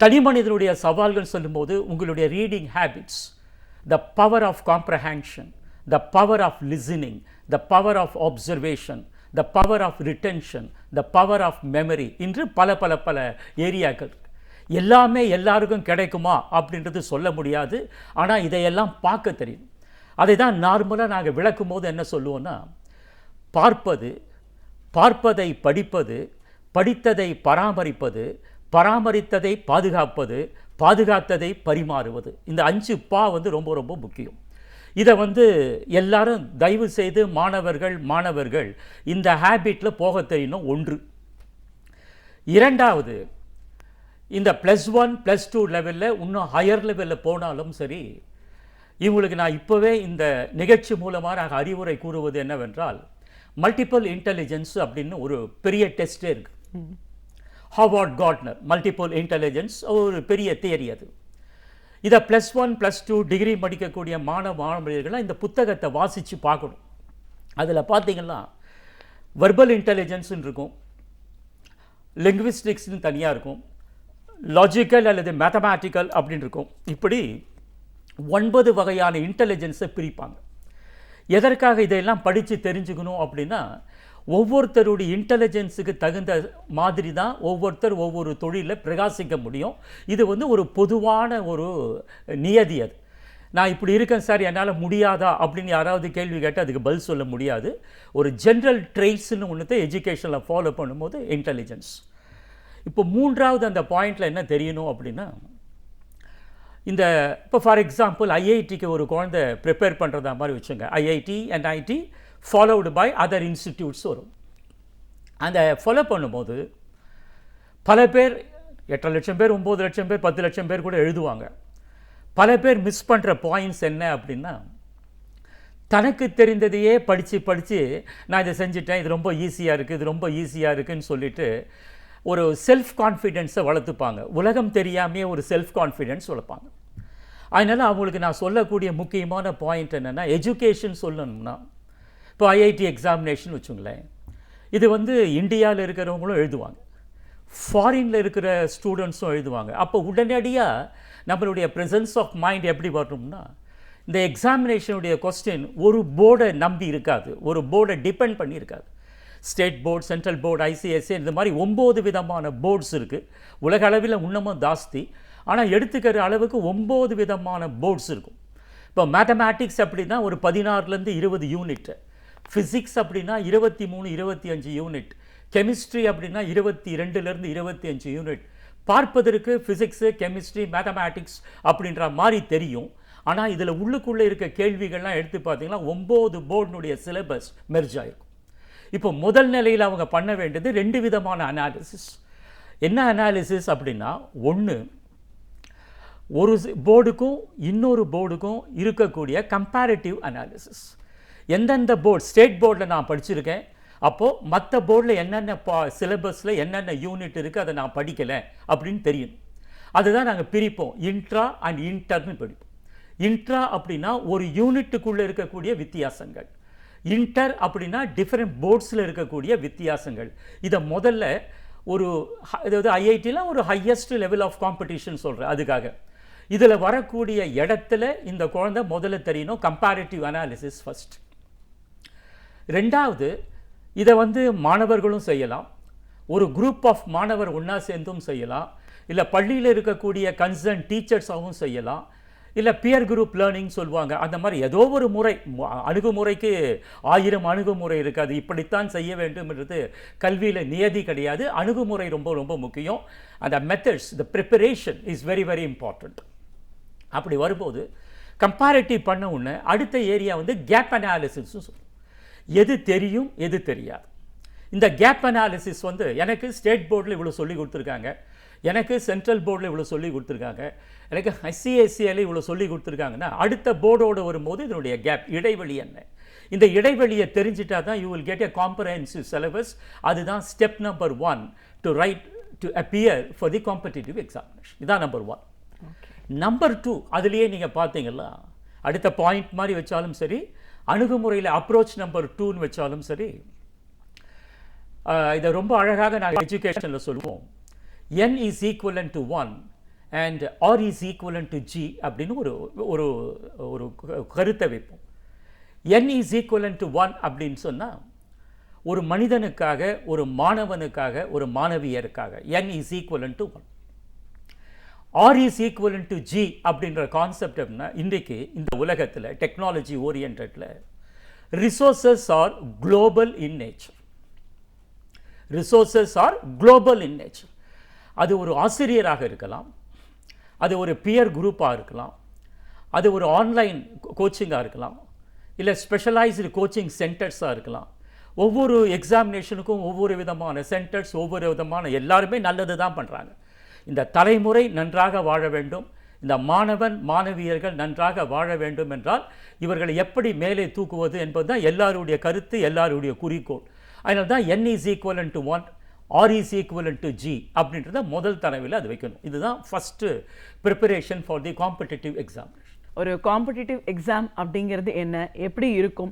தனி மனிதனுடைய சவால்கள் சொல்லும்போது உங்களுடைய reading habits, the power of comprehension, the power of listening, the power of observation, the power of retention, the power of memory என்று பல பல பல ஏரியாக்கள். எல்லாமே எல்லாருக்கும் கிடைக்குமா அப்படின்றது சொல்ல முடியாது, ஆனால் இதையெல்லாம் பார்க்க தெரியும். அதை தான் நார்மலாக நாங்கள் விளக்கும் போது என்ன சொல்லுவோன்னா, பார்ப்பது, பார்ப்பதை படிப்பது, படித்ததை பராமரிப்பது, பராமரித்ததை பாதுகாப்பது, பாதுகாத்ததை பரிமாறுவது. இந்த 5 பா ரொம்ப ரொம்ப முக்கியம். இதை எல்லாரும் தயவு செய்து மாணவர்கள் இந்த ஹேபிட்டில் போக தெரியணும். ஒன்று. இரண்டாவது, இந்த +1 +2 லெவலில் இன்னும் ஹையர் லெவலில் போனாலும் சரி, இவங்களுக்கு நான் இப்போவே இந்த நிகழ்ச்சி மூலமாக நான் அறிவுரை கூறுவது என்னவென்றால், மல்டிபிள் இன்டெலிஜென்ஸ் அப்படின்னு ஒரு பெரிய டெஸ்ட்டே இருக்குது. ஹார்வர்ட் கார்ட்னர் மல்டிபிள் இன்டெலிஜென்ஸ் ஒரு பெரிய தியரி. அது இதை +1 +2 டிகிரி படிக்கக்கூடிய மாணவர்களாக இந்த புத்தகத்தை வாசித்து பார்க்கணும். அதில் பார்த்தீங்கன்னா வெர்பல் இன்டெலிஜென்ஸ்னு இருக்கும், லிங்குவிஸ்டிக்ஸ்னு தனியாக இருக்கும், லாஜிக்கல் அல்லது மேத்தமேட்டிக்கல் அப்படின்னு இருக்கும். இப்படி 9 வகையான இன்டெலிஜென்ஸை பிரிப்பாங்க. எதற்காக இதையெல்லாம் படித்து தெரிஞ்சுக்கணும் அப்படின்னா, ஒவ்வொருத்தருடைய இன்டெலிஜென்ஸுக்கு தகுந்த மாதிரி தான் ஒவ்வொருத்தர் ஒவ்வொரு தொழிலில் பிரகாசிக்க முடியும். இது ஒரு பொதுவான ஒரு நியதி. அது நான் இப்படி இருக்கேன் சார் என்னால் முடியாதா அப்படின்னு யாராவது கேள்வி கேட்டால் அதுக்கு பதில் சொல்ல முடியாது. ஒரு ஜென்ரல் ட்ரெய்ட்ஸ்னு ஒன்று எஜுகேஷனில் ஃபாலோ பண்ணும்போது இன்டெலிஜென்ஸ். இப்போ மூன்றாவது அந்த பாயிண்டில் என்ன தெரியணும் அப்படின்னா, இப்போ ஃபார் எக்ஸாம்பிள் ஐஐடிக்கு ஒரு குழந்தை ப்ரிப்பேர் பண்ணுறதா மாதிரி வச்சுங்க, IIT and IT followed by other institutes வரும். அந்த ஃபாலோ பண்ணும்போது பல பேர் 8 லட்சம் பேர், 9 லட்சம் பேர், 10 லட்சம் பேர் கூட எழுதுவாங்க. பல பேர் மிஸ் பண்ணுற பாயிண்ட்ஸ் என்ன அப்படின்னா, தனக்கு தெரிந்ததையே படித்து நான் இதை செஞ்சுட்டேன், இது ரொம்ப ஈஸியாக இருக்குது, இது ரொம்ப ஈஸியாக இருக்குதுன்னு சொல்லிட்டு ஒரு செல்ஃப் கான்ஃபிடென்ஸை வளர்த்துப்பாங்க. உலகம் தெரியாமையே ஒரு செல்ஃப் கான்ஃபிடென்ஸ் வளர்ப்பாங்க. அதனால் அவங்களுக்கு நான் சொல்லக்கூடிய முக்கியமான பாயிண்ட் என்னென்னா, எஜுகேஷன் சொல்லணும்னா, இப்போ ஐஐடி எக்ஸாமினேஷன் வச்சுங்களேன், இது இந்தியாவில் இருக்கிறவங்களும் எழுதுவாங்க, ஃபாரினில் இருக்கிற ஸ்டூடெண்ட்ஸும் எழுதுவாங்க. அப்போ உடனடியாக நம்மளுடைய ப்ரெசன்ஸ் ஆஃப் மைண்ட் எப்படி வரணும்னா, இந்த எக்ஸாமினேஷனுடைய கொஸ்டின் ஒரு போர்டை நம்பி இருக்காது, ஒரு போர்டை டிபெண்ட் பண்ணி இருக்காது. State board, central board, ICSE, இந்த மாதிரி 9 விதமான போர்ட்ஸ் இருக்குது. உலக அளவில் இன்னமும் ஜாஸ்தி, ஆனால் எடுத்துக்கிற அளவுக்கு 9 விதமான போர்ட்ஸ் இருக்கும். இப்போ மேத்தமேட்டிக்ஸ் அப்படின்னா ஒரு 16லேருந்து 20 யூனிட், ஃபிசிக்ஸ் அப்படின்னா 23, 25 யூனிட், கெமிஸ்ட்ரி அப்படின்னா 22லேருந்து 25 யூனிட், பார்ப்பதற்கு ஃபிசிக்ஸு, கெமிஸ்ட்ரி, மேத்தமேட்டிக்ஸ் அப்படின்ற மாதிரி தெரியும். ஆனால் இதில் உள்ளுக்குள்ளே இருக்க கேள்விகள்லாம் எடுத்து பார்த்தீங்கன்னா 9 போர்டினுடைய சிலபஸ் மெர்ஜ் ஆகிருக்கும். இப்போ முதல் நிலையில் அவங்க பண்ண வேண்டியது 2 விதமான அனாலிசிஸ். என்ன அனாலிசிஸ் அப்படின்னா, ஒன்று ஒரு போர்டுக்கும் இன்னொரு போர்டுக்கும் இருக்கக்கூடிய கம்பேரிட்டிவ் அனாலிசிஸ். எந்தெந்த போர்டு, ஸ்டேட் போர்டில் நான் படிச்சிருக்கேன், அப்போது மற்ற போர்டில் என்னென்ன சிலபஸில் என்னென்ன யூனிட் இருக்குது அதை நான் படிக்கலை அப்படின்னு தெரியணும். அதுதான் நாங்கள் பிரிப்போம், இன்ட்ரா அண்ட் இன்டர்னு பிரிப்போம். இன்ட்ரா அப்படின்னா ஒரு யூனிட்டுக்குள்ளே இருக்கக்கூடிய வித்தியாசங்கள், இன்டர் அப்படின்னா டிஃப்ரெண்ட் போர்ட்ஸில் இருக்கக்கூடிய வித்தியாசங்கள். இதை முதல்ல ஒரு அதாவது ஐஐடியில் ஒரு ஹையஸ்ட் லெவல் ஆஃப் காம்படிஷன் சொல்கிறேன். அதுக்காக இதில் வரக்கூடிய இடத்துல இந்த குழந்தை முதல்ல தெரியணும், கம்பேரிட்டிவ் அனாலிசிஸ் ஃபஸ்ட். ரெண்டாவது, இதை மாணவர்களும் செய்யலாம், ஒரு குரூப் ஆஃப் மாணவர் ஒன்றா சேர்ந்தும் செய்யலாம், இல்லை பள்ளியில் இருக்கக்கூடிய கன்சர்ன் டீச்சர்ஸாகவும் செய்யலாம், இல்லை பியர் குரூப் லேர்னிங் சொல்லுவாங்க. அந்த மாதிரி ஏதோ ஒரு முறை, அணுகுமுறைக்கு 1000 அணுகுமுறை இருக்காது, இப்படித்தான் செய்ய வேண்டும்ன்றது கல்வியில் நியதி கிடையாது. அணுகுமுறை ரொம்ப ரொம்ப முக்கியம். அந்த methods, the preparation is very very important. அப்படி வரும்போது கம்பேரிட்டிவ் பண்ண உடனே அடுத்த ஏரியா கேப் அனாலிசிஸ் சொல்லுவோம். எது தெரியும் எது தெரியாது. இந்த கேப் அனாலிசிஸ் எனக்கு ஸ்டேட் போர்டில் இவ்வளோ சொல்லி கொடுத்துருக்காங்க, எனக்கு சென்ட்ரல் போர்டில் இவ்வளோ சொல்லி கொடுத்துருக்காங்க, எனக்கு ஐசிஐசிஐயில் இவ்வளோ சொல்லி கொடுத்துருக்காங்கன்னா அடுத்த போர்டோடு வரும்போது இதனுடைய கேப், இடைவெளி என்ன, இந்த இடைவெளியை தெரிஞ்சிட்டா தான் you will get a comprehensive syllabus. அதுதான் step number 1 to right to appear for the competitive examination. இதான் நம்பர் 1. நம்பர் 2, அதுலேயே நீங்கள் பார்த்தீங்களா, அடுத்த பாயிண்ட் மாதிரி வச்சாலும் சரி, அணுகுமுறையில் அப்ரோச் நம்பர் 2ன்னு வச்சாலும் சரி, இதை ரொம்ப அழகாக நாங்கள் எஜுகேஷனில் சொல்லுவோம். n is equivalent to 1 and r is equivalent to g அப்படின்னு ஒரு ஒரு கருத்தை வைப்போம். n is equivalent to 1 அப்படின்னு சொன்னால் ஒரு மனிதனுக்காக, ஒரு மாணவனுக்காக, ஒரு மாணவியருக்காக n is equivalent to 1. r is equivalent to g அப்படின்ற கான்செப்ட் அப்படின்னா, இன்றைக்கு இந்த உலகத்தில் டெக்னாலஜி ஓரியன்டில் resources are global in nature. Resources are global in nature. அது ஒரு ஆசிரியராக இருக்கலாம், அது ஒரு பியர் குரூப்பாக இருக்கலாம், அது ஒரு ஆன்லைன் கோச்சிங்காக இருக்கலாம், இல்லை ஸ்பெஷலைஸ்டு கோச்சிங் சென்டர்ஸாக இருக்கலாம். ஒவ்வொரு எக்ஸாமினேஷனுக்கும் ஒவ்வொரு விதமான சென்டர்ஸ், ஒவ்வொரு விதமான எல்லாருமே நல்லது தான் பண்ணுறாங்க. இந்த தலைமுறை நன்றாக வாழ வேண்டும், இந்த மாணவன் மாணவியர்கள் நன்றாக வாழ வேண்டும் என்றால் இவர்களை எப்படி மேலே தூக்குவது என்பது தான் எல்லாருடைய கருத்து, எல்லாருடைய குறிக்கோள். அதனால தான் n is equivalent to 1, r is equivalent to g அப்படின்றத முதல் தடவையில் அது வைக்கணும். இதுதான் first preparation for the competitive examination. ஒரு காம்படிட்டிவ் எக்ஸாம் அப்படிங்கிறது என்ன, எப்படி இருக்கும்,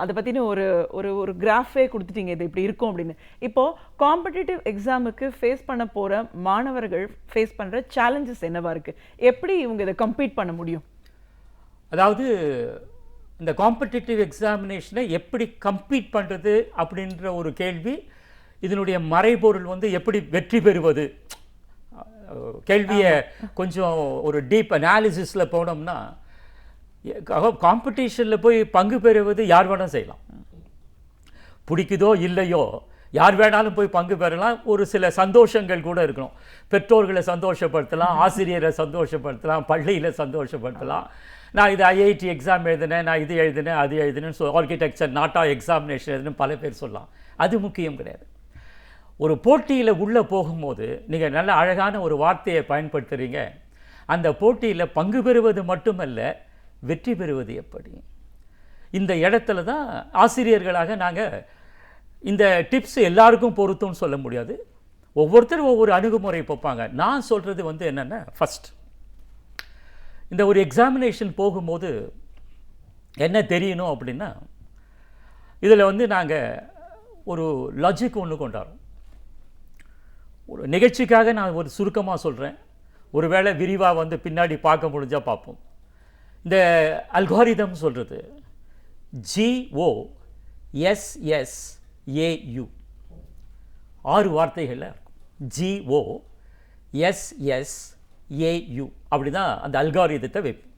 அதை பற்றின ஒரு ஒரு ஒரு கிராஃபே கொடுத்துட்டீங்க, இது இப்படி இருக்கும் அப்படின்னு. இப்போது காம்படிட்டிவ் எக்ஸாமுக்கு ஃபேஸ் பண்ண போகிற மாணவர்கள் ஃபேஸ் பண்ணுற சேலஞ்சஸ் என்னவா இருக்குது, எப்படி இவங்க இதை கம்ப்ளீட் பண்ண முடியும்? அதாவது இந்த காம்படிட்டிவ் எக்ஸாமினேஷனை எப்படி கம்ப்ளீட் பண்ணுறது அப்படின்ற ஒரு கேள்வி. இதனுடைய மறைபொருள் எப்படி வெற்றி பெறுவது, கேள்வியை கொஞ்சம் ஒரு டீப் அனாலிசிஸில் போனோம்னா, காம்படிஷனில் போய் பங்கு பெறுவது யார் வேணாலும் செய்யலாம், பிடிக்குதோ இல்லையோ யார் வேணாலும் போய் பங்கு பெறலாம். ஒரு சில சந்தோஷங்கள் கூட இருக்கணும், பெற்றோர்களை சந்தோஷப்படுத்தலாம், ஆசிரியரை சந்தோஷப்படுத்தலாம், பள்ளியில் சந்தோஷப்படுத்தலாம். நான் இது ஐஐடி எக்ஸாம் எழுதினேன், நான் இது எழுதினேன், அது எழுதினேன்னு ஆர்கிடெக்சர் நாட்டா எக்ஸாமினேஷன் எழுதுன்னு பல பேர் சொல்லலாம். அது முக்கியம் கிடையாது. ஒரு போட்டியில் உள்ளே போகும்போது நீங்கள் நல்ல அழகான ஒரு வார்த்தையை பயன்படுத்துகிறீங்க. அந்த போட்டியில் பங்கு பெறுவது மட்டுமல்ல, வெற்றி பெறுவது எப்படி. இந்த இடத்துல தான் ஆசிரியர்களாக நாங்கள் இந்த டிப்ஸ் எல்லாருக்கும் பொருத்தம்னு சொல்ல முடியாது, ஒவ்வொருத்தரும் ஒவ்வொரு அணுகுமுறை பார்ப்பாங்க. நான் சொல்கிறது என்னென்னா, ஃபஸ்ட் இந்த ஒரு எக்ஸாமினேஷன் போகும்போது என்ன தெரியணும் அப்படின்னா, இதில் நாங்கள் ஒரு லாஜிக் ஒன்று கொண்டாடுறோம். ஒரு நிகழ்ச்சிக்காக நான் ஒரு சுருக்கமாக சொல்கிறேன், ஒருவேளை விரிவாக பின்னாடி பார்க்க முடிஞ்சால் பார்ப்போம். இந்த அல்காரிதம் சொல்கிறது GOSSAU 6 வார்த்தைகளில் இருக்கும். GOSSAU அப்படி தான் அந்த அல்காரிதத்தை வைப்போம்.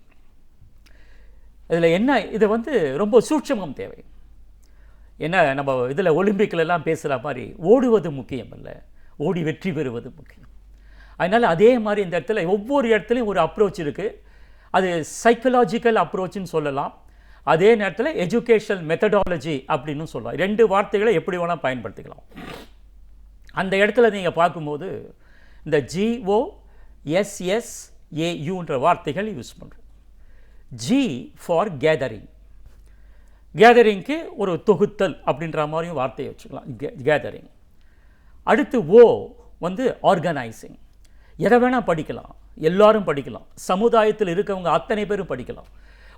இதில் என்ன, இதை ரொம்ப சூட்சமம் தேவை. என்ன, நம்ம இதில் ஒலிம்பிக்கிலலாம் பேசுகிற மாதிரி ஓடுவது முக்கியம் இல்லை, ஓடி வெற்றி பெறுவது முக்கியம். அதனால் அதே மாதிரி இந்த இடத்துல ஒவ்வொரு இடத்துலையும் ஒரு அப்ரோச் இருக்குது. அது சைக்கலாஜிக்கல் அப்ரோச்சுன்னு சொல்லலாம், அதே நேரத்தில் எஜுகேஷனல் மெத்தடாலஜி அப்படின்னு சொல்லலாம். 2 வார்த்தைகளை எப்படி வேணால் பயன்படுத்திக்கலாம். அந்த இடத்துல நீங்கள் பார்க்கும்போது இந்த GOSSAUன்ற வார்த்தைகள் யூஸ் பண்ணுறோம். G ஃபார் கேதரிங், கேதரிங்க்கு ஒரு தொகுத்தல் அப்படின்ற மாதிரியும் வார்த்தையை வச்சுக்கலாம், கேதரிங். அடுத்து O வந்து ஆர்கனைசிங். எதை வேணால் படிக்கலாம், எல்லாரும் படிக்கலாம், சமுதாயத்தில் இருக்கவங்க அத்தனை பேரும் படிக்கலாம்.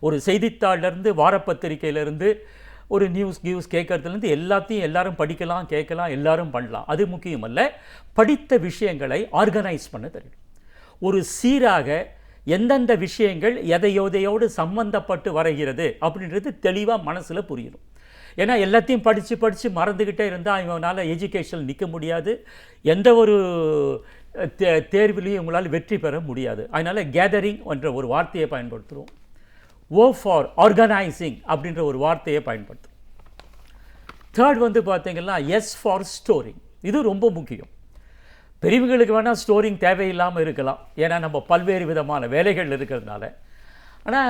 ஒரு செய்தித்தாளிலேருந்து வாரப்பத்திரிகையிலேருந்து ஒரு நியூஸ் கேட்கறதுலேருந்து எல்லாத்தையும் எல்லாரும் படிக்கலாம், கேட்கலாம், எல்லாரும் பண்ணலாம். அது முக்கியமல்ல, படித்த விஷயங்களை ஆர்கனைஸ் பண்ண தெரியும். ஒரு சீராக எந்தெந்த விஷயங்கள் எதையோதையோடு சம்பந்தப்பட்டு வருகிறது அப்படின்றது தெளிவாக மனசில் புரியணும். ஏன்னா எல்லாத்தையும் படித்து மறந்துக்கிட்டே இருந்தால் இவனால் எஜுகேஷன் நிற்க முடியாது, எந்த ஒரு தேர்விலையும் உங்களால் வெற்றி பெற முடியாது. அதனால் கேதரிங் என்ற ஒரு வார்த்தையை பயன்படுத்துகிறோம். O ஃபார் ஆர்கனைசிங் அப்படின்ற ஒரு வார்த்தையை பயன்படுத்துகிறோம். தேர்ட் வந்து பார்த்தீங்கன்னா S ஃபார் ஸ்டோரிங். இது ரொம்ப முக்கியம். பெரியவங்களுக்கு வேணால் ஸ்டோரிங் தேவையில்லாமல் இருக்கலாம், ஏன்னா நம்ம பல்வேறு விதமான வேலைகள் இருக்கிறதுனால. ஆனால்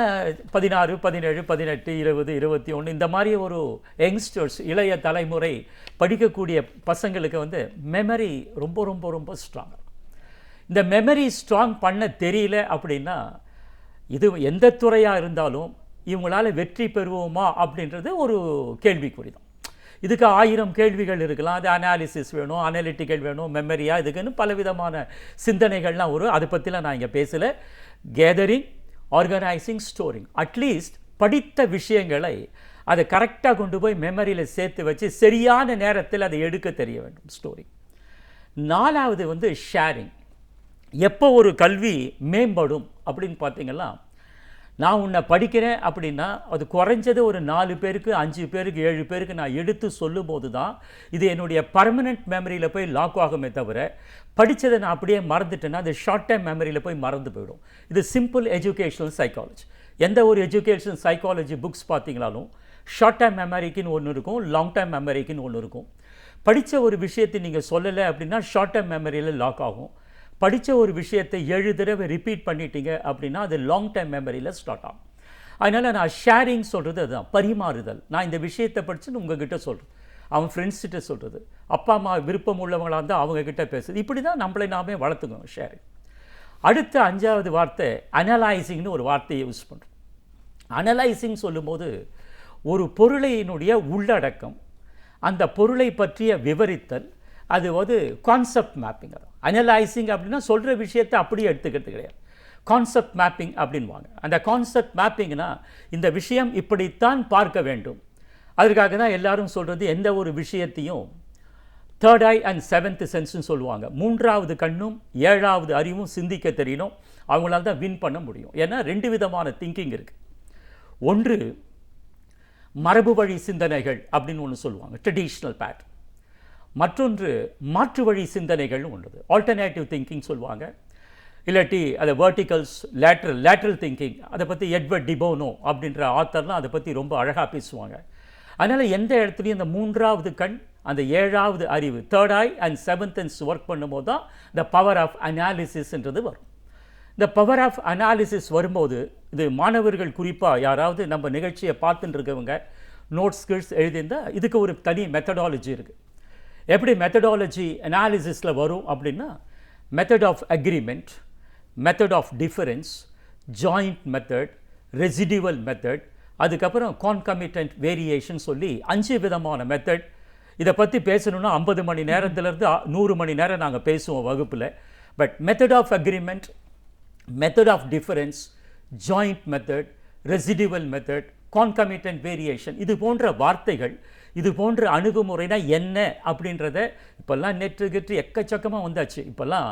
16, 17, 18, 20, 21 இந்த மாதிரி ஒரு யங்ஸ்டர்ஸ், இளைய தலைமுறை படிக்கக்கூடிய பசங்களுக்கு வந்து மெமரி ரொம்ப ரொம்ப ரொம்ப ஸ்ட்ராங். இந்த மெமரி ஸ்ட்ராங் பண்ண தெரியல அப்படின்னா இது எந்த துறையாக இருந்தாலும் இவங்களால் வெற்றி பெறுவோமா அப்படின்றது ஒரு கேள்விக்குறி தான். இதுக்கு 1000 கேள்விகள் இருக்கலாம். அது அனாலிசிஸ் வேணும், அனலிட்டிக்கல் வேணும், மெமரியா, இதுக்குன்னு பலவிதமான சிந்தனைகள்லாம் வரும். அதை பற்றிலாம் நான் இங்கே பேசலை. Gathering, organising, storing. அட்லீஸ்ட் படித்த விஷயங்களை அதை கரெக்டாக கொண்டு போய் மெமரியில் சேர்த்து வச்சு சரியான நேரத்தில் அதை எடுக்க தெரிய வேண்டும், ஸ்டோரி. 4வது வந்து ஷேரிங். எப்போ ஒரு கல்வி மேம்படும் அப்படின்னு பார்த்தீங்கன்னா, நான் உன்னை படிக்கிறேன் அப்படின்னா அது குறைஞ்சது ஒரு 4 பேருக்கு, 5 பேருக்கு, 7 பேருக்கு நான் எடுத்து சொல்லும் போது தான் இது என்னுடைய பர்மனெண்ட் மெமரியில் போய் லாக் ஆகுமே தவிர, படித்ததை நான் அப்படியே மறந்துட்டேன்னா அது ஷார்ட் டைம் மெமரியில் போய் மறந்து போயிடும். இது சிம்பிள் எஜுகேஷனல் சைக்காலஜி. எந்த ஒரு எஜுகேஷனல் சைக்காலஜி புக்ஸ் பார்த்தீங்களாலும் ஷார்ட் டைம் மெமரிக்குன்னு ஒன்று இருக்கும், லாங் டைம் மெமரிக்குன்னு ஒன்று இருக்கும். படித்த ஒரு விஷயத்தை நீங்கள் சொல்லலை அப்படின்னா ஷார்ட் டைம் மெமரியில் லாக் ஆகும். படித்த ஒரு விஷயத்தை 7 தடவை ரிப்பீட் பண்ணிட்டீங்க அப்படின்னா அது லாங் டைம் மெமரியில் ஸ்டார்ட் ஆகும். அதனால் நான் ஷேரிங் சொல்கிறது அதுதான், பரிமாறுதல். நான் இந்த விஷயத்தை படிச்சுன்னு உங்ககிட்ட சொல்கிறேன், அவன் ஃப்ரெண்ட்ஸ்கிட்ட சொல்கிறது, அப்பா அம்மா விருப்பம் உள்ளவங்களாக இருந்தால் அவங்கக்கிட்ட பேசுறது. இப்படி தான் நம்மளை நாமே வளர்த்துக்கணும், ஷேரிங். அடுத்த 5வது வார்த்தை அனலைசிங்னு ஒரு வார்த்தையை யூஸ் பண்ணுறோம். அனலைசிங் சொல்லும்போது ஒரு பொருளையினுடைய உள்ளடக்கம், அந்த பொருளை பற்றிய விவரித்தல், அது வந்து கான்செப்ட் மேப்பிங். அனலைசிங் அப்படின்னா சொல்கிற விஷயத்தை அப்படியே எடுத்துக்கிறது கிடையாது, கான்செப்ட் மேப்பிங் அப்படின்வாங்க. அந்த கான்செப்ட் மேப்பிங்னா இந்த விஷயம் இப்படித்தான் பார்க்க வேண்டும். அதற்காக தான் எல்லாரும் சொல்கிறது, எந்த ஒரு விஷயத்தையும் 3rd eye and 7th senseன்னு சொல்லுவாங்க. 3வது கண்ணும் 7வது அறிவும் சிந்திக்க தெரியணும், அவங்களால தான் வின் பண்ண முடியும். ஏன்னா 2 விதமான திங்கிங் இருக்குது. ஒன்று மரபு வழி சிந்தனைகள் அப்படின்னு ஒன்று சொல்லுவாங்க, ட்ரெடிஷ்னல் பேட்டர்ன். மற்றொன்று மாற்று வழி சிந்தனைகள்னு ஒன்று, ஆல்டர்னேட்டிவ் திங்கிங் சொல்லுவாங்க. இல்லாட்டி அதை வெர்டிகல்ஸ், லேட்ரல் திங்கிங். அதை பற்றி எட்வர்ட் டிபோனோ அப்படின்ற ஆத்தர்லாம் அதை பற்றி ரொம்ப அழகாக பேசுவாங்க. அதனால் எந்த இடத்துலையும் இந்த 3வது கண், அந்த 7வது அறிவு, 3rd eye and 7th sense work பண்ணும்போது தான் இந்த பவர் ஆஃப் அனாலிசிஸ்ன்றது வரும். இந்த பவர் ஆஃப் அனாலிசிஸ் வரும்போது இது மாணவர்கள் குறிப்பாக யாராவது நம்ம நிகழ்ச்சியை பார்த்துட்டு இருக்கவங்க நோட்ஸ் ஸ்கில்ஸ் எழுதியிருந்தால் இதுக்கு ஒரு தனி மெத்தடாலஜி இருக்குது. எப்படி மெத்தடாலஜி அனாலிசிஸில் வரும் அப்படின்னா, method of agreement, method of difference, joint method, residual method, அதுக்கப்புறம் கான்கமிட்டன்ட் வேரியேஷன் சொல்லி 5 விதமான மெத்தட். இதை பற்றி பேசணுன்னா 50 மணி நேரத்துலேருந்து 100 மணி நேரம் நாங்கள் பேசுவோம் வகுப்பில். But method of agreement, method of difference, joint method, residual method, concomitant variation, இது போன்ற வார்த்தைகள், இது போன்ற அணுகுமுறைனா என்ன அப்படின்றத இப்போல்லாம் நெட்டு எக்கச்சக்கமாக வந்தாச்சு. இப்போல்லாம்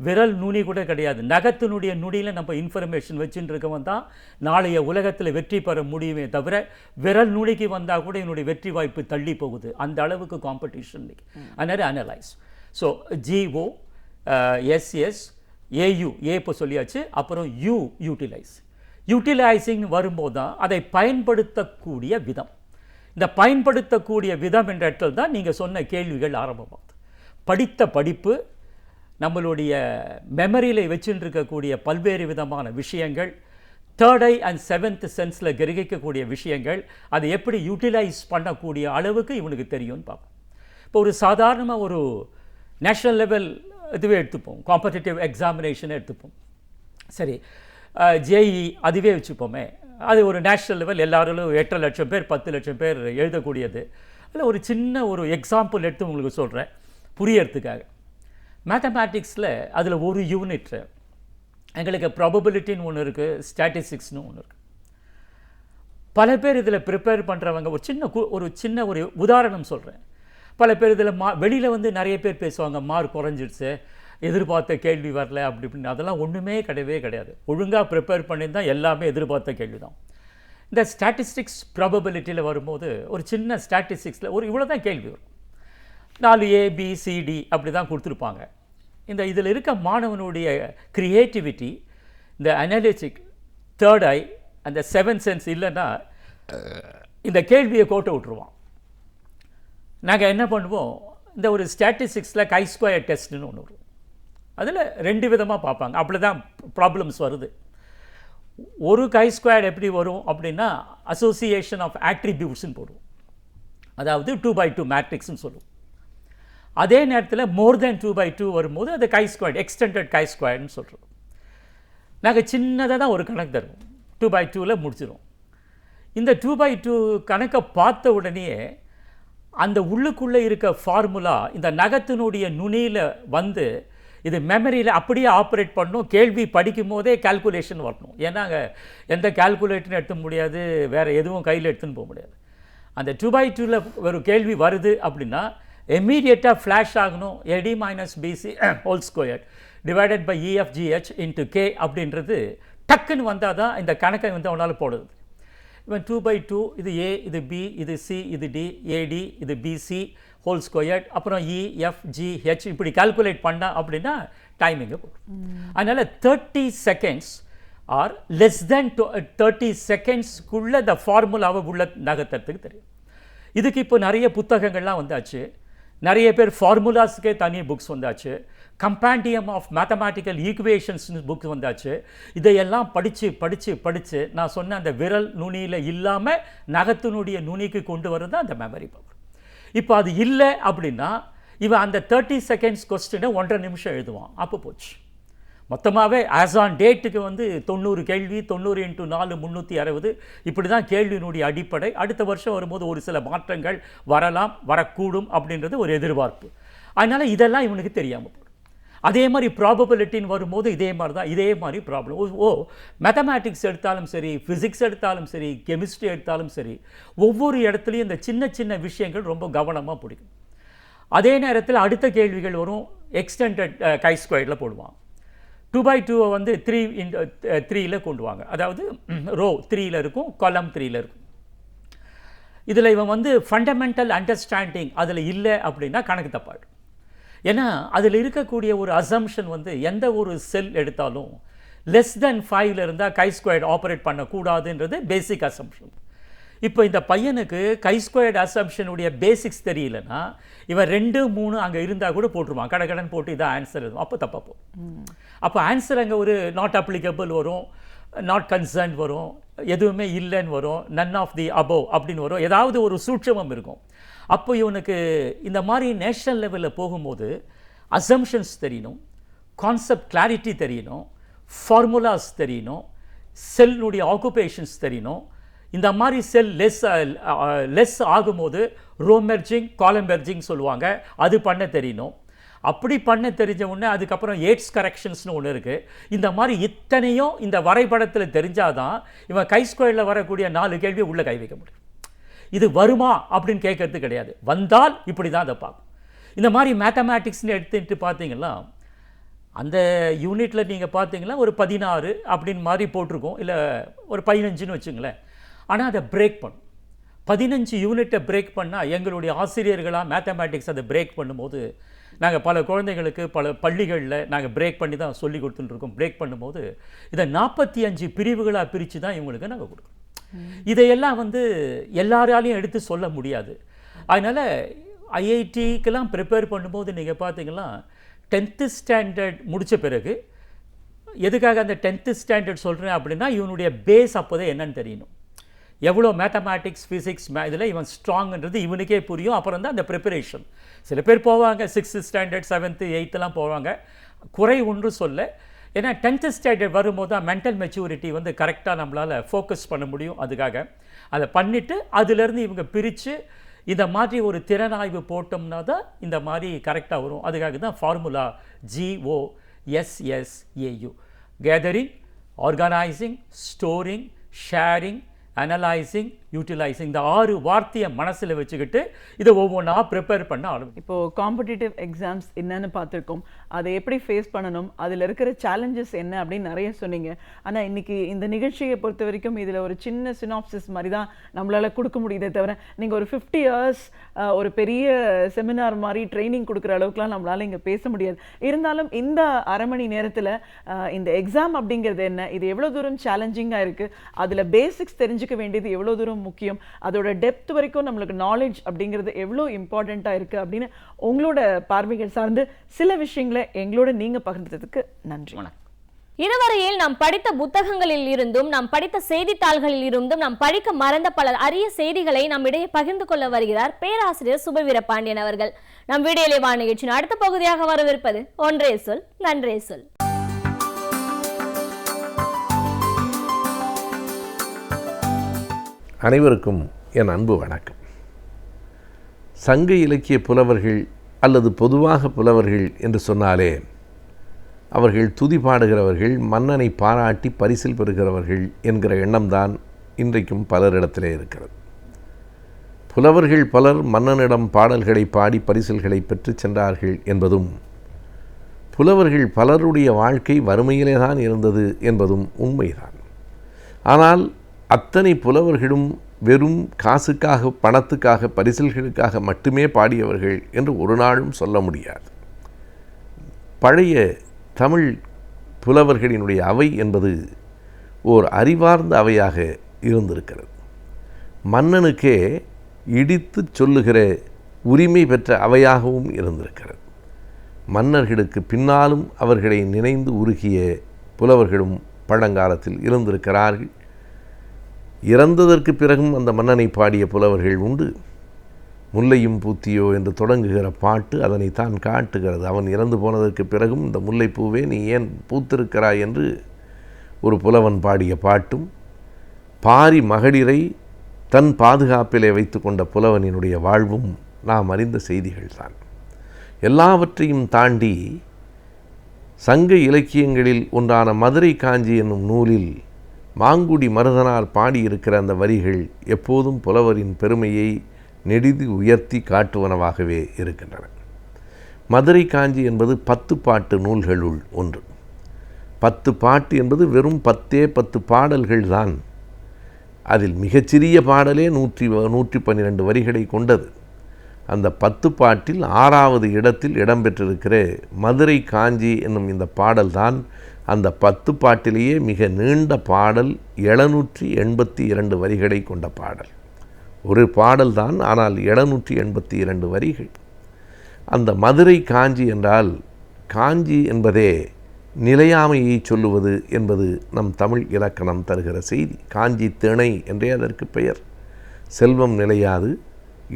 விரல் நுனி கூட கிடையாது, நகத்தினுடைய நுனியில் நம்ம இன்ஃபர்மேஷன் வச்சுட்டு இருக்கவன் தான் நாளைய உலகத்தில் வெற்றி பெற முடியுமே தவிர, விரல் நுனிக்கு வந்தால் கூட என்னுடைய வெற்றி வாய்ப்பு தள்ளி போகுது. அந்த அளவுக்கு காம்படிஷன். அதனால் analyse. So GO SS AU, இப்போ சொல்லியாச்சு. அப்புறம் யூட்டிலைஸ். யூட்டிலைசிங் வரும்போது தான் அதை பயன்படுத்தக்கூடிய விதம். இந்த பயன்படுத்தக்கூடிய விதம் என்ற இடத்துல தான் நீங்கள் சொன்ன கேள்விகள் ஆரம்பமாகுது. படித்த படிப்பு நம்மளுடைய மெமரியில் வச்சுட்டு இருக்கக்கூடிய பல்வேறு விதமான விஷயங்கள், தேர்ட் ஐ அண்ட் செவன்த் சென்ஸில் கிரகிக்கக்கூடிய விஷயங்கள், அதை எப்படி யூட்டிலைஸ் பண்ணக்கூடிய அளவுக்கு இவனுக்கு தெரியும்னு பார்ப்போம். இப்போ ஒரு சாதாரணமாக ஒரு நேஷ்னல் லெவல் இதுவே எடுத்துப்போம், காம்படிட்டிவ் எக்ஸாமினேஷனை எடுத்துப்போம். சரி, ஜேஇ அதுவே வச்சுப்போமே, அது ஒரு நேஷ்னல் லெவல், எல்லாரும் 8 லட்சம் பேர் 10 லட்சம் பேர் எழுதக்கூடியது. அதில் ஒரு சின்ன ஒரு எக்ஸாம்பிள் எடுத்து உங்களுக்கு சொல்கிறேன் புரியறதுக்காக. மேத்தமேட்டிக்ஸில் அதில் ஒரு யூனிட் எங்களுக்கு ப்ராபபிலிட்டின்னு ஒன்று இருக்குது, ஸ்டாட்டிஸ்டிக்ஸ்னு ஒன்று இருக்குது. பல பேர் இதில் ப்ரிப்பேர் பண்ணுறவங்க ஒரு சின்ன ஒரு உதாரணம் சொல்கிறேன். பல பேர் இதில் வெளியில் வந்து நிறைய பேர் பேசுவாங்க, மார்க் குறைஞ்சிடுச்சு, எதிர்பார்த்த கேள்வி வரல அப்படி இப்படின்னு. அதெல்லாம் ஒன்றுமே கிடையாது. ஒழுங்காக ப்ரிப்பேர் பண்ணியிருந்தால் எல்லாமே எதிர்பார்த்த கேள்வி தான். இந்த ஸ்டாட்டிஸ்டிக்ஸ் ப்ராபபிலிட்டியில் வரும்போது ஒரு சின்ன ஸ்டாட்டிஸ்டிக்ஸில் ஒரு இவ்வளோ தான் கேள்வி வரும். 4 ABCD அப்படி தான் கொடுத்துருப்பாங்க. இதில் இருக்க மாணவனுடைய க்ரியேட்டிவிட்டி, இந்த அனாலிட்டிக், தேர்ட் ஐ, அந்த 7th சென்ஸ் இல்லைன்னா இந்த கேள்வியை கோட்டை விட்டுருவான். நாங்கள் என்ன பண்ணுவோம், இந்த ஒரு ஸ்டாட்டிஸ்டிக்ஸில் chi-square டெஸ்ட்னு ஒன்று வரும். அதில் 2 விதமாக பார்ப்பாங்க. அப்படி தான் ப்ராப்ளம்ஸ் வருது. ஒரு chi-square எப்படி வரும் அப்படின்னா அசோசியேஷன் ஆஃப் ஆட்ரிபியூட்ஸ்ன்னு போடுவோம், அதாவது 2x2 மேட்ரிக்ஸ்ன்னு சொல்லுவோம். அதே நேரத்தில் மோர் தேன் 2x2 வரும்போது அது chi-square, எக்ஸ்டெண்டட் chi-squareன்னு சொல்கிறோம். நாங்கள் சின்னதாக தான் ஒரு கணக்கு தருவோம், 2x2ல் முடிச்சிடும். இந்த 2x2 கணக்கை பார்த்த உடனே அந்த உள்ளுக்குள்ளே இருக்க ஃபார்முலா இந்த நகத்தினுடைய நுனியில் வந்து இது மெமரியில் அப்படியே ஆப்ரேட் பண்ணணும். கேள்வி படிக்கும் போதே கால்குலேஷன் வரணும். ஏன்னா அங்கே எந்த கால்குலேட்டரும் எடுத்து முடியாது, வேறு எதுவும் கையில் எடுத்துன்னு போக முடியாது. அந்த 2x2ல் ஒரு கேள்வி வருது அப்படின்னா இம்மீடியட்டாக ஃப்ளாஷ் ஆகணும், AD - BC whole square divided by EFGH into K அப்படின்றது டக்குன்னு வந்தால் தான் இந்த கணக்கை வந்து அவனால் போடுது. இவன் 2x2, இது A, இது B, இது C, இது D, AD, இது BC ஹோல் ஸ்கொயர், அப்புறம் EFGH இப்படி கால்குலேட் பண்ணா அப்படின்னா டைமிங்கை போடும். அதனால் 30 செகண்ட்ஸ் ஆர் லெஸ் தென் 30 செகண்ட்ஸ்க்குள்ளே இந்த ஃபார்முலாவை உள்ள நகர்த்துறதுக்கு தெரியும். இதுக்கு இப்போ நிறைய புத்தகங்கள்லாம் வந்தாச்சு, நிறைய பேர் ஃபார்முலாஸுக்கே தனி புக்ஸ் வந்தாச்சு, கம்பேண்டியம் ஆஃப் மேத்தமேட்டிக்கல் ஈக்குவேஷன்ஸ்னு புக் வந்தாச்சு. இதையெல்லாம் படித்து நான் சொன்ன அந்த விரல் நுனியில் இல்லாமல் நகத்தினுடைய நுனிக்கு கொண்டு வரது தான் அந்த மெமரி பவர். இப்போ அது இல்லை அப்படின்னா இவன் அந்த 30 செகண்ட்ஸ் கொஸ்டினை 1.5 நிமிஷம் எழுதுவான். அப்போ போச்சு. மொத்தமாகவே ஆஸ் ஆன் டேட்டுக்கு வந்து 90 கேள்வி, 90 × 4 360 இப்படி தான் கேள்வியினுடைய அடிப்படை. அடுத்த வருஷம் வரும்போது ஒரு சில மாற்றங்கள் வரலாம், வரக்கூடும் அப்படின்றது ஒரு எதிர்பார்ப்பு. அதனால் இதெல்லாம் இவனுக்கு தெரியாமல் போடும். அதே மாதிரி ப்ராபபிலிட்டின்னு வரும்போது இதே மாதிரி தான், இதே மாதிரி ப்ராப்ளம். மேத்தமேட்டிக்ஸ் எடுத்தாலும் சரி, ஃபிசிக்ஸ் எடுத்தாலும் சரி, கெமிஸ்ட்ரி எடுத்தாலும் சரி, ஒவ்வொரு இடத்துலையும் இந்த சின்ன சின்ன விஷயங்கள் ரொம்ப கவனமாக பிடிக்கும். அதே நேரத்தில் அடுத்த கேள்விகள் வரும், எக்ஸ்டெண்டட் chi-squareல போடுவான். 2x2 வந்து 3 கொண்டு வாங்க, அதாவது ரோ 3ல் இருக்கும், காலம் 3ல் இருக்கும். இதில் இவன் வந்து ஃபண்டமெண்டல் அண்டர்ஸ்டாண்டிங் அதில் இல்லை அப்படின்னா கணக்கு தப்பாடும். ஏன்னா அதில் இருக்கக்கூடிய ஒரு அசம்ஷன் வந்து எந்த ஒரு செல் எடுத்தாலும் லெஸ் தென் 5ல் இருந்தால் chi-squared ஆப்ரேட் பண்ணக்கூடாதுன்றது பேசிக் அசம்ஷன். இப்போ இந்த பையனுக்கு chi-squared அசம்ஷனுடைய பேசிக்ஸ் தெரியலன்னா இவன் 2 3 அங்கே இருந்தால் கூட போட்டுருவான், கடன் போட்டு இதான் ஆன்சர் எழுதும். அப்போ தப்பாக போகும். அப்போ ஆன்சர் அங்கே ஒரு நாட் அப்ளிகபிள் வரும், நாட் கன்சர்ன் வரும், எதுவுமே இல்லைன்னு வரும், நன் ஆஃப் தி அபோவ் அப்படின்னு வரும், ஏதாவது ஒரு சூட்சமம் இருக்கும். அப்போ இவனுக்கு இந்த மாதிரி நேஷ்னல் லெவலில் போகும்போது அசம்ஷன்ஸ் தெரியணும், கான்செப்ட் கிளாரிட்டி தெரியணும், ஃபார்முலாஸ் தெரியணும், செல்லுடைய ஆக்குபேஷன்ஸ் தெரியணும். இந்த மாதிரி செல் லெஸ் ஆகும்போது ரோ மெர்ஜிங், காலம் மெர்ஜிங் சொல்லுவாங்க, அது பண்ண தெரியணும். அப்படி பண்ண தெரிஞ்ச உடனே அதுக்கப்புறம் ஏட்ஸ் கரெக்ஷன்ஸ்னு ஒன்று இருக்குது. இந்த மாதிரி இத்தனையும் இந்த வரைபடத்தில் தெரிஞ்சாதான் இவன் chi-squareல வரக்கூடிய 4 கேள்வியை உள்ளே கை வைக்க முடியும். இது வருமா அப்படின்னு கேட்கறது கிடையாது, வந்தால் இப்படி தான் அதை பார்க்கும். இந்த மாதிரி மேத்தமேட்டிக்ஸ்னு எடுத்துட்டு பார்த்தீங்கன்னா அந்த யூனிட்டில் நீங்கள் பார்த்தீங்கன்னா ஒரு 16 அப்படின்னு மாதிரி போட்டிருக்கோம், இல்லை ஒரு 15ன்னு வச்சுங்களேன். ஆனால் அதை பிரேக் பண்ணும். 15 யூனிட்டை பிரேக் பண்ணால் எங்களுடைய ஆசிரியர்களாக மேத்தமேட்டிக்ஸ் அதை பிரேக் பண்ணும்போது நாங்கள் பல குழந்தைகளுக்கு பல பள்ளிகளில் நாங்கள் பிரேக் பண்ணி தான் சொல்லி கொடுத்துட்டுருக்கோம். பிரேக் பண்ணும்போது இதை 45 பிரிவுகளாக பிரித்து தான் இவங்களுக்கு நாங்கள் கொடுக்குறோம். இதையெல்லாம் வந்து எல்லாராலையும் எடுத்து சொல்ல முடியாது. அதனால் ஐஐடிக்கெல்லாம் ப்ரிப்பேர் பண்ணும்போது நீங்கள் பார்த்தீங்கன்னா 10th ஸ்டாண்டர்ட் முடித்த பிறகு, எதுக்காக அந்த 10th ஸ்டாண்டர்ட் சொல்கிறேன் அப்படின்னா, இவனுடைய பேஸ் அப்போதான் என்னன்னு தெரியணும். எவ்வளோ மேத்தமேட்டிக்ஸ், ஃபிசிக்ஸ், இதில் இவன் ஸ்ட்ராங்குன்றது இவனுக்கே புரியும். அப்புறம் தான் அந்த ப்ரிப்பரேஷன். சில பேர் போவாங்க 6th ஸ்டாண்டர்ட் 7th 8th போவாங்க, குறை ஒன்று சொல்ல. ஏன்னா 10th ஸ்டாண்டர்ட் வரும்போது தான் மென்டல் மெச்சூரிட்டி வந்து கரெக்டாக நம்மளால் ஃபோக்கஸ் பண்ண முடியும். அதுக்காக அதை பண்ணிவிட்டு அதுலேருந்து இவங்க பிரித்து இந்த மாதிரி ஒரு திறனாய்வு போட்டோம்னா தான் இந்த மாதிரி கரெக்டாக வரும். அதுக்காக தான் formula GOSSAU, gathering, organising, storing, sharing, analysing, utilising. இந்த 6 வார்த்தையை மனசில் வச்சுக்கிட்டு இதை ஒவ்வொன்றா ப்ரிப்பேர் பண்ண ஆரம்பிக்கும். இப்போது காம்படிட்டிவ் எக்ஸாம்ஸ் என்னன்னு பார்த்துருக்கோம், அதை எப்படி ஃபேஸ் பண்ணணும், அதில் இருக்கிற சேலஞ்சஸ் என்ன அப்படின்னு நிறைய சொன்னீங்க. ஆனால் இன்றைக்கி இந்த நிகழ்ச்சியை பொறுத்த வரைக்கும் இதில் ஒரு சின்ன சினாப்சிஸ் மாதிரி தான் நம்மளால் கொடுக்க முடியுதே தவிர, நீங்கள் ஒரு 50 years ஒரு பெரிய செமினார் மாதிரி ட்ரைனிங் கொடுக்குற அளவுக்குலாம் நம்மளால் இங்கே பேச முடியாது. இருந்தாலும் இந்த அரை மணி நேரத்தில் இந்த எக்ஸாம் அப்படிங்கிறது என்ன, இது எவ்வளோ தூரம் சேலஞ்சிங்காக இருக்குது, அதில் பேசிக்ஸ் தெரிஞ்சுக்க வேண்டியது எவ்வளோ தூரம் முக்கியம், அதோட டெப்த் வரைக்கும் நம்மளுக்கு நாலேஜ் அப்படிங்கிறது எவ்வளோ இம்பார்ட்டண்ட்டாக இருக்குது அப்படின்னு உங்களோட பார்வைகள் சார்ந்து சில விஷயங்களை எங்களோட நீங்கள் பகிர்ந்ததுக்கு நன்றி. இதுவரையில் நாம் படித்த புத்தகங்களில் இருந்தும், நாம் படித்த செய்தித்தாள்களில் இருந்தும், நாம் படிக்க மறந்த பல அரிய செய்திகளை நம்மிடையே பகிர்ந்து கொள்ள வருகிறார் பேராசிரியர் சுபவீரபாண்டியன் அவர்கள். நம் வீடியோலே வா நிகழ்ச்சியின் அடுத்த பகுதியாக வரவிருப்பது ஒன்றே சொல் நன்றே சொல். அனைவருக்கும் என் அன்பு வணக்கம். சங்க இலக்கிய புலவர்கள் அல்லது பொதுவாக புலவர்கள் என்று சொன்னாலே அவர்கள் துதி பாடுகிறவர்கள், மன்னனை பாராட்டி பரிசில் பெறுகிறவர்கள் என்கிற எண்ணம்தான் இன்றைக்கும் பலரிடத்திலே இருக்கிறது. புலவர்கள் பலர் மன்னனிடம் பாடல்களை பாடி பரிசில்களை பெற்று சென்றார்கள் என்பதும், புலவர்கள் பலருடைய வாழ்க்கை வறுமையிலே தான் இருந்தது என்பதும் உண்மைதான். ஆனால் அத்தனை புலவர்களும் வெறும் காசுக்காக, பணத்துக்காக, பரிசில்களுக்காக மட்டுமே பாடியவர்கள் என்று ஒரு நாளும் சொல்ல முடியாது. பழைய தமிழ் புலவர்களினுடைய அவை என்பது ஓர் அறிவார்ந்த அவையாக இருந்திருக்கிறது. மன்னனுக்கே இடித்து சொல்லுகிற உரிமை பெற்ற அவையாகவும் இருந்திருக்கிறது. மன்னர்களுக்கு பின்னாலும் அவர்களை நினைந்து உருகிய புலவர்களும் பழங்காலத்தில் இருந்திருக்கிறார்கள். இறந்ததற்கு பிறகும் அந்த மன்னனை பாடிய புலவர்கள் உண்டு. முல்லையும் பூத்தியோ என்று தொடங்குகிற பாட்டு அதனை தான் காட்டுகிறது. அவன் இறந்து போனதற்கு பிறகும் இந்த முல்லைப்பூவே நீ ஏன் பூத்திருக்கிறாய் என்று ஒரு புலவன் பாடிய பாட்டும், பாரி மகளிரை தன் பாதுகாப்பிலே வைத்து கொண்ட புலவனினுடைய வாழ்வும் நாம் அறிந்த செய்திகள்தான். எல்லாவற்றையும் தாண்டி சங்க இலக்கியங்களில் ஒன்றான மதுரை காஞ்சி என்னும் நூலில் மாங்குடி மருதனார் பாடியிருக்கிற அந்த வரிகள் எப்போதும் புலவரின் பெருமையை நெடிது உயர்த்தி காட்டுவனவாகவே இருக்கின்றன. மதுரை காஞ்சி என்பது 10 பாட்டு நூல்களுள் ஒன்று. 10 பாட்டு என்பது வெறும் 10 பாடல்கள் தான். அதில் மிகச்சிறிய பாடலே 112 வரிகளை கொண்டது. அந்த 10 பாட்டில் 6வது இடத்தில் இடம்பெற்றிருக்கிற மதுரை காஞ்சி என்னும் இந்த பாடல்தான் அந்த 10 பாட்டிலேயே மிக நீண்ட பாடல். 782 வரிகளை கொண்ட பாடல். ஒரு பாடல்தான், ஆனால் 782 வரிகள். அந்த மதுரை காஞ்சி என்றால், காஞ்சி என்பதே நிலையாமையை சொல்லுவது என்பது நம் தமிழ் இலக்கணம் தருகிற செய்தி. காஞ்சி திணை என்றே அதற்கு பெயர். செல்வம் நிலையாது,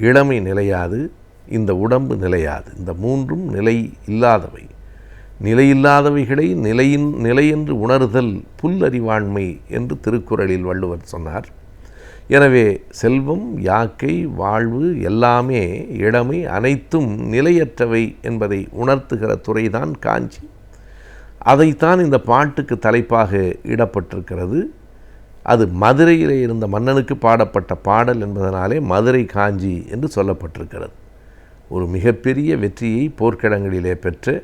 இளமை நிலையாது, இந்த உடம்பு நிலையாது. இந்த மூன்றும் நிலை இல்லாதவை. நிலையில்லாதவைகளை நிலையென்று உணர்தல் புல்லறிவாண்மை என்று திருக்குறளில் வள்ளுவர் சொன்னார். எனவே செல்வம், யாக்கை, வாழ்வு எல்லாமே, இளமை அனைத்தும் நிலையற்றவை என்பதை உணர்த்துகிற துறைதான் காஞ்சி. அதைத்தான் இந்த பாட்டுக்கு தலைப்பாக இடப்பட்டிருக்கிறது. அது மதுரையிலே இருந்த மன்னனுக்கு பாடப்பட்ட பாடல் என்பதனாலே மதுரை காஞ்சி என்று சொல்லப்பட்டிருக்கிறது. ஒரு மிகப்பெரிய வெற்றியை போர்க்களங்களிலே பெற்ற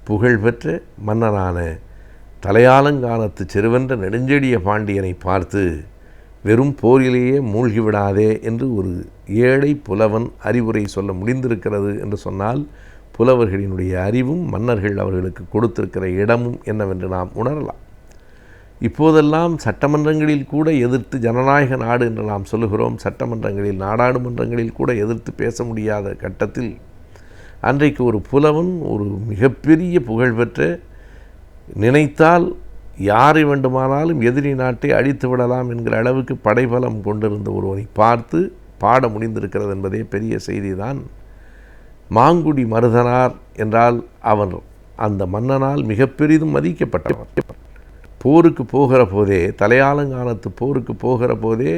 புகழ்பெற்ற மன்னனான தலையாலங்கானத்து செருவென்ற நெடுஞ்செழிய பாண்டியனை பார்த்து வெறும் போரிலேயே மூழ்கிவிடாதே என்று ஒரு ஏழை புலவன் அறிவுரை சொல்ல முடிந்திருக்கிறது என்று சொன்னால், புலவர்களினுடைய அறிவும் மன்னர்கள் அவர்களுக்கு கொடுத்திருக்கிற இடமும் என்னவென்று நாம் உணரலாம். இப்போதெல்லாம் சட்டமன்றங்களில் கூட எதிர்த்து, ஜனநாயக நாடு என்று நாம் சொல்லுகிறோம், சட்டமன்றங்களில், நாடாளுமன்றங்களில் கூட எதிர்த்து பேச முடியாத கட்டத்தில் அன்றைக்கு ஒரு புலவன், ஒரு மிகப்பெரிய புகழ்பெற்ற, நினைத்தால் யாரை வேண்டுமானாலும் எதிரி நாட்டை அழித்து விடலாம் என்கிற அளவுக்கு படைபலம் கொண்டிருந்த ஒருவனை பார்த்து பாட முடிந்திருக்கிறது என்பதே பெரிய செய்திதான். மாங்குடி மருதனார் என்றால் அவன் அந்த மன்னனால் மிக பெரிதும் மதிக்கப்பட்டவன். போருக்கு போகிற போதே, தலையாலங்கானத்து போருக்கு போகிற போதே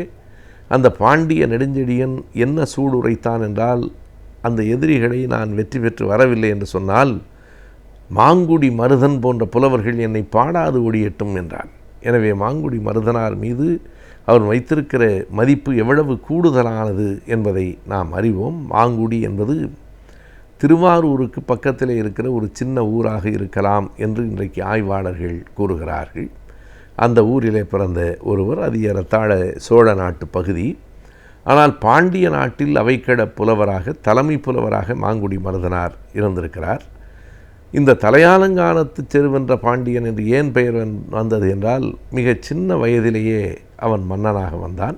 அந்த பாண்டிய நெடுஞ்செழியன் என்ன சூடுரைத்தான் என்றால், அந்த எதிரிகளை நான் வெற்றி பெற்று வரவில்லை என்று சொன்னால் மாங்குடி மருதன் போன்ற புலவர்கள் என்னை பாடாது ஒழியட்டும் என்றான். எனவே மாங்குடி மருதனார் மீது அவர் வைத்திருக்கிற மதிப்பு எவ்வளவு கூடுதலானது என்பதை நாம் அறிவோம். மாங்குடி என்பது திருவாரூருக்கு பக்கத்திலே இருக்கிற ஒரு சின்ன ஊராக இருக்கலாம் என்று இன்றைக்கு ஆய்வாளர்கள் கூறுகிறார்கள். அந்த ஊரிலே பிறந்த ஒருவர். அது ஏறத்தாழ சோழ நாட்டு பகுதி. ஆனால் பாண்டிய நாட்டில் அவைக்கட புலவராக, தலைமை புலவராக மாங்குடி மருதனார் இருந்திருக்கிறார். இந்த தலையாலங்கானத்து செருவென்ற பாண்டியன் என்று ஏன் பெயர் வந்தது என்றால், மிக சின்ன வயதிலேயே அவன் மன்னனாக வந்தான்.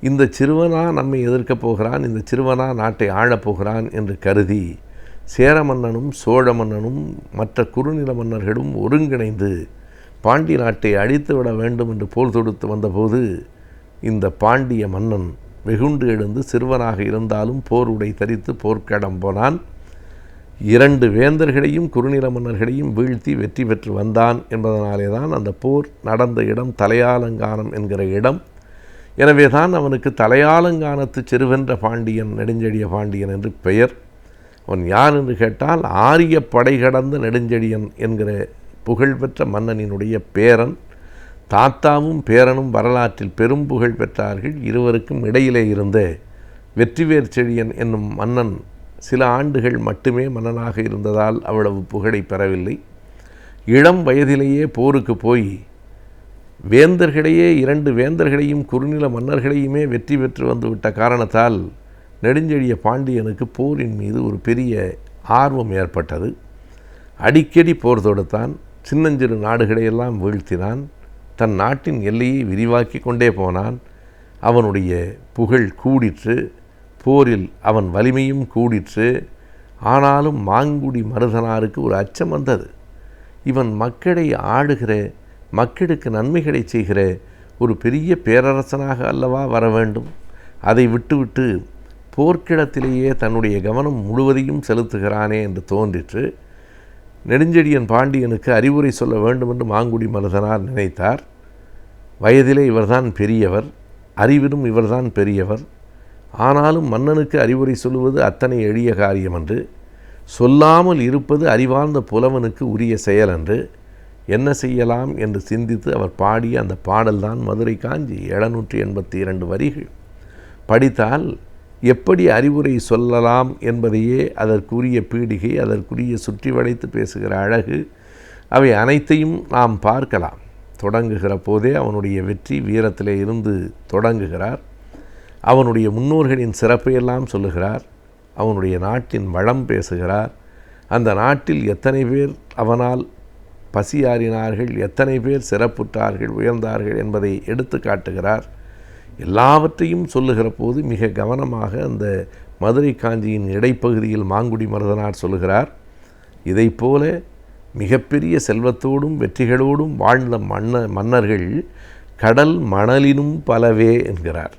இந்த சிறுவனா நம்மை எதிர்க்கப் போகிறான், இந்த சிறுவனா நாட்டை ஆளப்போகிறான் என்று கருதி சேர மன்னனும் சோழ மன்னனும் மற்ற குறுநில மன்னர்களும் ஒருங்கிணைந்து பாண்டிய நாட்டை அழித்து விட வேண்டும் என்று போர் தொடுத்து வந்தபோது, இந்த பாண்டிய மன்னன் வெகுண்டு எழுந்து சிறுவனாக இருந்தாலும் போர் உடை தரித்து போர்க்களம் போனான். 2 வேந்தர்களையும் குறுநில மன்னர்களையும் வீழ்த்தி வெற்றி பெற்று வந்தான் என்பதனாலே தான் அந்த போர் நடந்த இடம் தலையாலங்கானம் என்கிற இடம். எனவே தான் அவனுக்கு தலையாலங்கானத்து செருவென்ற பாண்டியன், நெடுஞ்செழிய பாண்டியன் என்று பெயர். அவன் யார் என்று கேட்டால், ஆரிய படை கடந்த நெடுஞ்செழியன் என்கிற புகழ்பெற்ற மன்னனினுடைய பேரன். தாத்தாவும் பேரனும் வரலாற்றில் பெரும் புகழ் பெற்றார்கள். இருவருக்கும் இடையிலே இருந்த வெற்றிவேற் செழியன் என்னும் மன்னன் சில ஆண்டுகள் மட்டுமே மன்னனாக இருந்ததால் அவ்வளவு புகழை பெறவில்லை. இளம் வயதிலேயே போருக்கு போய் வேந்தர்களையே, 2 வேந்தர்களையும் குறுநில மன்னர்களையுமே வெற்றி பெற்று வந்துவிட்ட காரணத்தால் நெடுஞ்செழிய பாண்டியனுக்கு போரின் மீது ஒரு பெரிய ஆர்வம் ஏற்பட்டது. அடிக்கடி போர் தொடுத்தான். சின்னஞ்சிறு நாடுகளையெல்லாம் வீழ்த்தினான். தன் நாட்டின் எல்லையை விரிவாக்கி கொண்டே போனான். அவனுடைய புகழ் கூடிற்று. போரில் அவன் வலிமையும் கூடிற்று. ஆனாலும் மாங்குடி மருதனாருக்கு ஒரு அச்சம் வந்தது. இவன் மக்களை ஆளுகிற, மக்களுக்கு நன்மைகளை செய்கிற ஒரு பெரிய பேரரசனாக அல்லவா வர வேண்டும். அதை விட்டுவிட்டு போர்க்களத்திலேயே தன்னுடைய கவனம் முழுவதையும் செலுத்துகிறானே என்று தோன்றிற்று. நெடுஞ்செழியன் பாண்டியனுக்கு அறிவுரை சொல்ல வேண்டும் என்று மாங்குடி மருதனார் நினைத்தார். வயதிலே இவர்தான் பெரியவர், அறிவிலும் இவர்தான் பெரியவர். ஆனாலும் மன்னனுக்கு அறிவுரை சொல்லுவது அத்தனை எளிய காரியம் என்று, சொல்லாமல் இருப்பது அறிவார்ந்த புலவனுக்கு உரிய செயல் என்று, என்ன செய்யலாம் என்று சிந்தித்து அவர் பாடிய அந்த பாடல்தான் மதுரை காஞ்சி. 782 வரிகள். படித்தால் எப்படி அறிவுரை சொல்லலாம் என்பதையே அதற்குரிய பீடிகை, அதற்குரிய சுற்றி வளைத்து பேசுகிற அழகு, அவை அனைத்தையும் நாம் பார்க்கலாம். தொடங்குகிற போதே அவனுடைய வெற்றி வீரத்திலே இருந்து தொடங்குகிறார். அவனுடைய முன்னோர்களின் சிறப்பையெல்லாம் சொல்லுகிறார். அவனுடைய நாட்டின் வளம் பேசுகிறார். அந்த நாட்டில் எத்தனை பேர் அவனால் பசியாறினார்கள், எத்தனை பேர் சிறப்புற்றார்கள், உயர்ந்தார்கள் என்பதை எடுத்து காட்டுகிறார். எல்லாவற்றையும் சொல்லுகிற போது மிக கவனமாக அந்த மதுரை காஞ்சியின் இடைப்பகுதியில் மாங்குடி மருதனார் சொல்லுகிறார், இதைப்போல மிகப்பெரிய செல்வத்தோடும் வெற்றிகளோடும் வாழ்ந்த மன்னர்கள் கடல் மணலினும் பலவே என்கிறார்.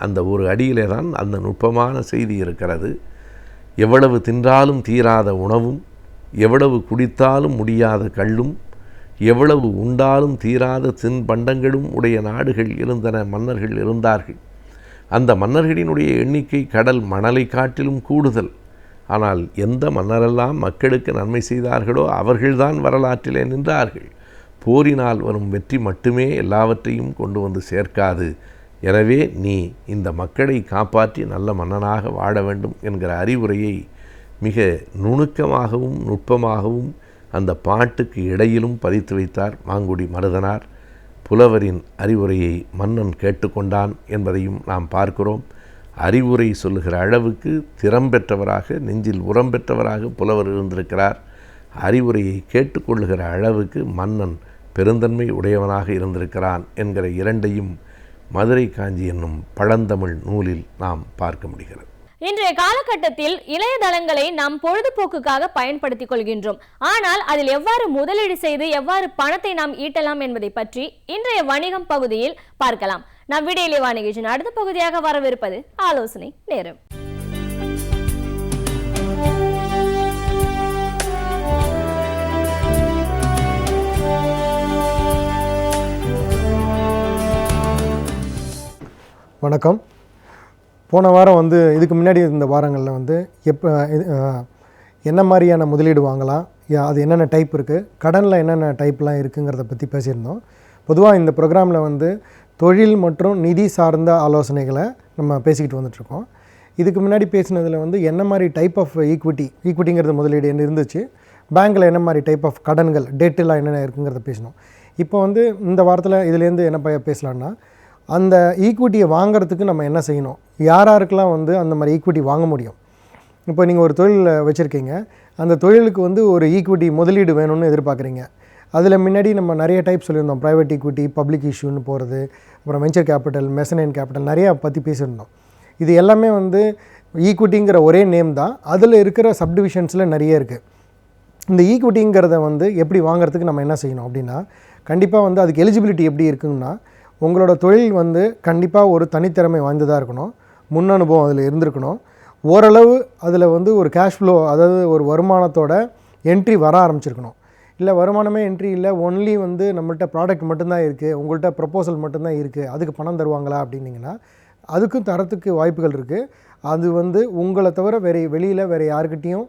அந்த ஒரு அடியிலே தான் அந்த நுட்பமான செய்தி இருக்கிறது. எவ்வளவு தின்றாலும் தீராத உணவும், எவ்வளவு குடித்தாலும் முடியாத கள்ளும், எவ்வளவு உண்டாலும் தீராத தின்பண்டங்களும் உடைய நாடுகள் இருந்தன, மன்னர்கள் இருந்தார்கள். அந்த மன்னர்களினுடைய எண்ணிக்கை கடல் மணலை காட்டிலும் கூடுதல். ஆனால் எந்த மன்னரெல்லாம் மக்களுக்கு நன்மை செய்தார்களோ அவர்கள்தான் வரலாற்றிலே நின்றார்கள். போரினால் வரும் வெற்றி மட்டுமே எல்லாவற்றையும் கொண்டு வந்து சேர்க்காது. எனவே நீ இந்த மக்களை காப்பாற்றி நல்ல மன்னனாக வாழ வேண்டும் என்கிற அறிவுரையை மிக நுணுக்கமாகவும் நுட்பமாகவும் அந்த பாட்டுக்கு இடையிலும் பதித்து வைத்தார் மாங்குடி மருதனார். புலவரின் அறிவுரையை மன்னன் கேட்டுக்கொண்டான் என்பதையும் நாம் பார்க்கிறோம். அறிவுரை சொல்லுகிற அளவுக்கு திறம் பெற்றவராக, நெஞ்சில் உரம் பெற்றவராக புலவர் இருந்திருக்கிறார். அறிவுரையை கேட்டுக்கொள்ளுகிற அளவுக்கு மன்னன் பெருந்தன்மை உடையவனாக இருந்திருக்கிறான் என்கிற இரண்டையும் மதுரை காஞ்சி என்னும் பழந்தமிழ் நூலில் நாம் பார்க்க முடிகிறது. இன்றைய காலகட்டத்தில் இணையதளங்களை நாம் பொழுதுபோக்குக்காக பயன்படுத்திக் கொள்கின்றோம். ஆனால் அதில் எவ்வாறு முதலீடு செய்து எவ்வாறு பணத்தை நாம் ஈட்டலாம் என்பதை பற்றி இன்றைய வணிகம் பகுதியில் பார்க்கலாம். நம் வீடியோலி வாணிகத்தின் அடுத்த பகுதியாக வரவிருப்பது ஆலோசனை நேரம். வணக்கம். போன வாரம் இதுக்கு முன்னாடி இருந்த வாரங்களில் என்ன மாதிரியான முதலீடு வாங்கலாம், அது என்னென்ன டைப் இருக்குது, கடனில் என்னென்ன டைப்லாம் இருக்குங்கிறத பற்றி பேசியிருந்தோம். பொதுவாக இந்த ப்ரோக்ராமில் தொழில் மற்றும் நிதி சார்ந்த ஆலோசனைகளை நம்ம பேசிக்கிட்டு வந்துட்ருக்கோம். இதுக்கு முன்னாடி பேசினதில் என்ன மாதிரி டைப் ஆஃப் ஈக்விட்டிங்கிறது முதலீடு என்ன இருந்துச்சு, பேங்க்கில் என்ன மாதிரி டைப் ஆஃப் கடன்கள் டேட்டெல்லாம் என்னென்ன இருக்குங்கிறத பேசினோம். இப்போ இந்த வாரத்தில் இதுலேருந்து என்ன பேசலான்னா, அந்த ஈக்விட்டியை வாங்கிறதுக்கு நம்ம என்ன செய்யணும், யாருக்கெல்லாம் அந்த மாதிரி ஈக்விட்டி வாங்க முடியும். இப்போ நீங்கள் ஒரு தொழில் வச்சுருக்கீங்க, அந்த தொழிலுக்கு ஒரு ஈக்விட்டி முதலீடு வேணும்னு எதிர்பார்க்குறீங்க. அதில் முன்னாடி நம்ம நிறைய டைப் சொல்லியிருந்தோம். ப்ரைவேட் ஈக்விட்டி, பப்ளிக் இஷ்யூன்னு போகிறது, அப்புறம் வெஞ்சர் கேபிட்டல், மெசனைன் கேபிட்டல், நிறையா பற்றி பேசியிருந்தோம். இது எல்லாமே ஈக்விட்டிங்கிற ஒரே நேம் தான். அதில் இருக்கிற சப்டிவிஷன்ஸில் நிறைய இருக்குது. இந்த ஈக்விட்டிங்கிறத எப்படி வாங்குறதுக்கு நம்ம என்ன செய்யணும் அப்படின்னா, கண்டிப்பாக அதுக்கு எலிஜிபிலிட்டி எப்படி இருக்குன்னா, உங்களோட தொழில் கண்டிப்பாக ஒரு தனித்திறமை வாய்ந்ததாக இருக்கணும், முன் அனுபவம் அதில் இருந்திருக்கணும், ஓரளவு அதில் ஒரு கேஷ் ஃப்ளோ, அதாவது ஒரு வருமானத்தோட என்ட்ரி வர ஆரம்பிச்சிருக்கணும். இல்லை வருமானமே என்ட்ரி இல்லை, ஒன்லி நம்மள்கிட்ட ப்ராடக்ட் மட்டும்தான் இருக்குது, உங்கள்கிட்ட ப்ரப்போசல் மட்டும்தான் இருக்குது, அதுக்கு பணம் தருவாங்களா அப்படின்னிங்கன்னா அதுக்கும் தரத்துக்கு வாய்ப்புகள் இருக்குது. அது உங்களை தவிர வெளியில் வேறு யாருக்கிட்டேயும்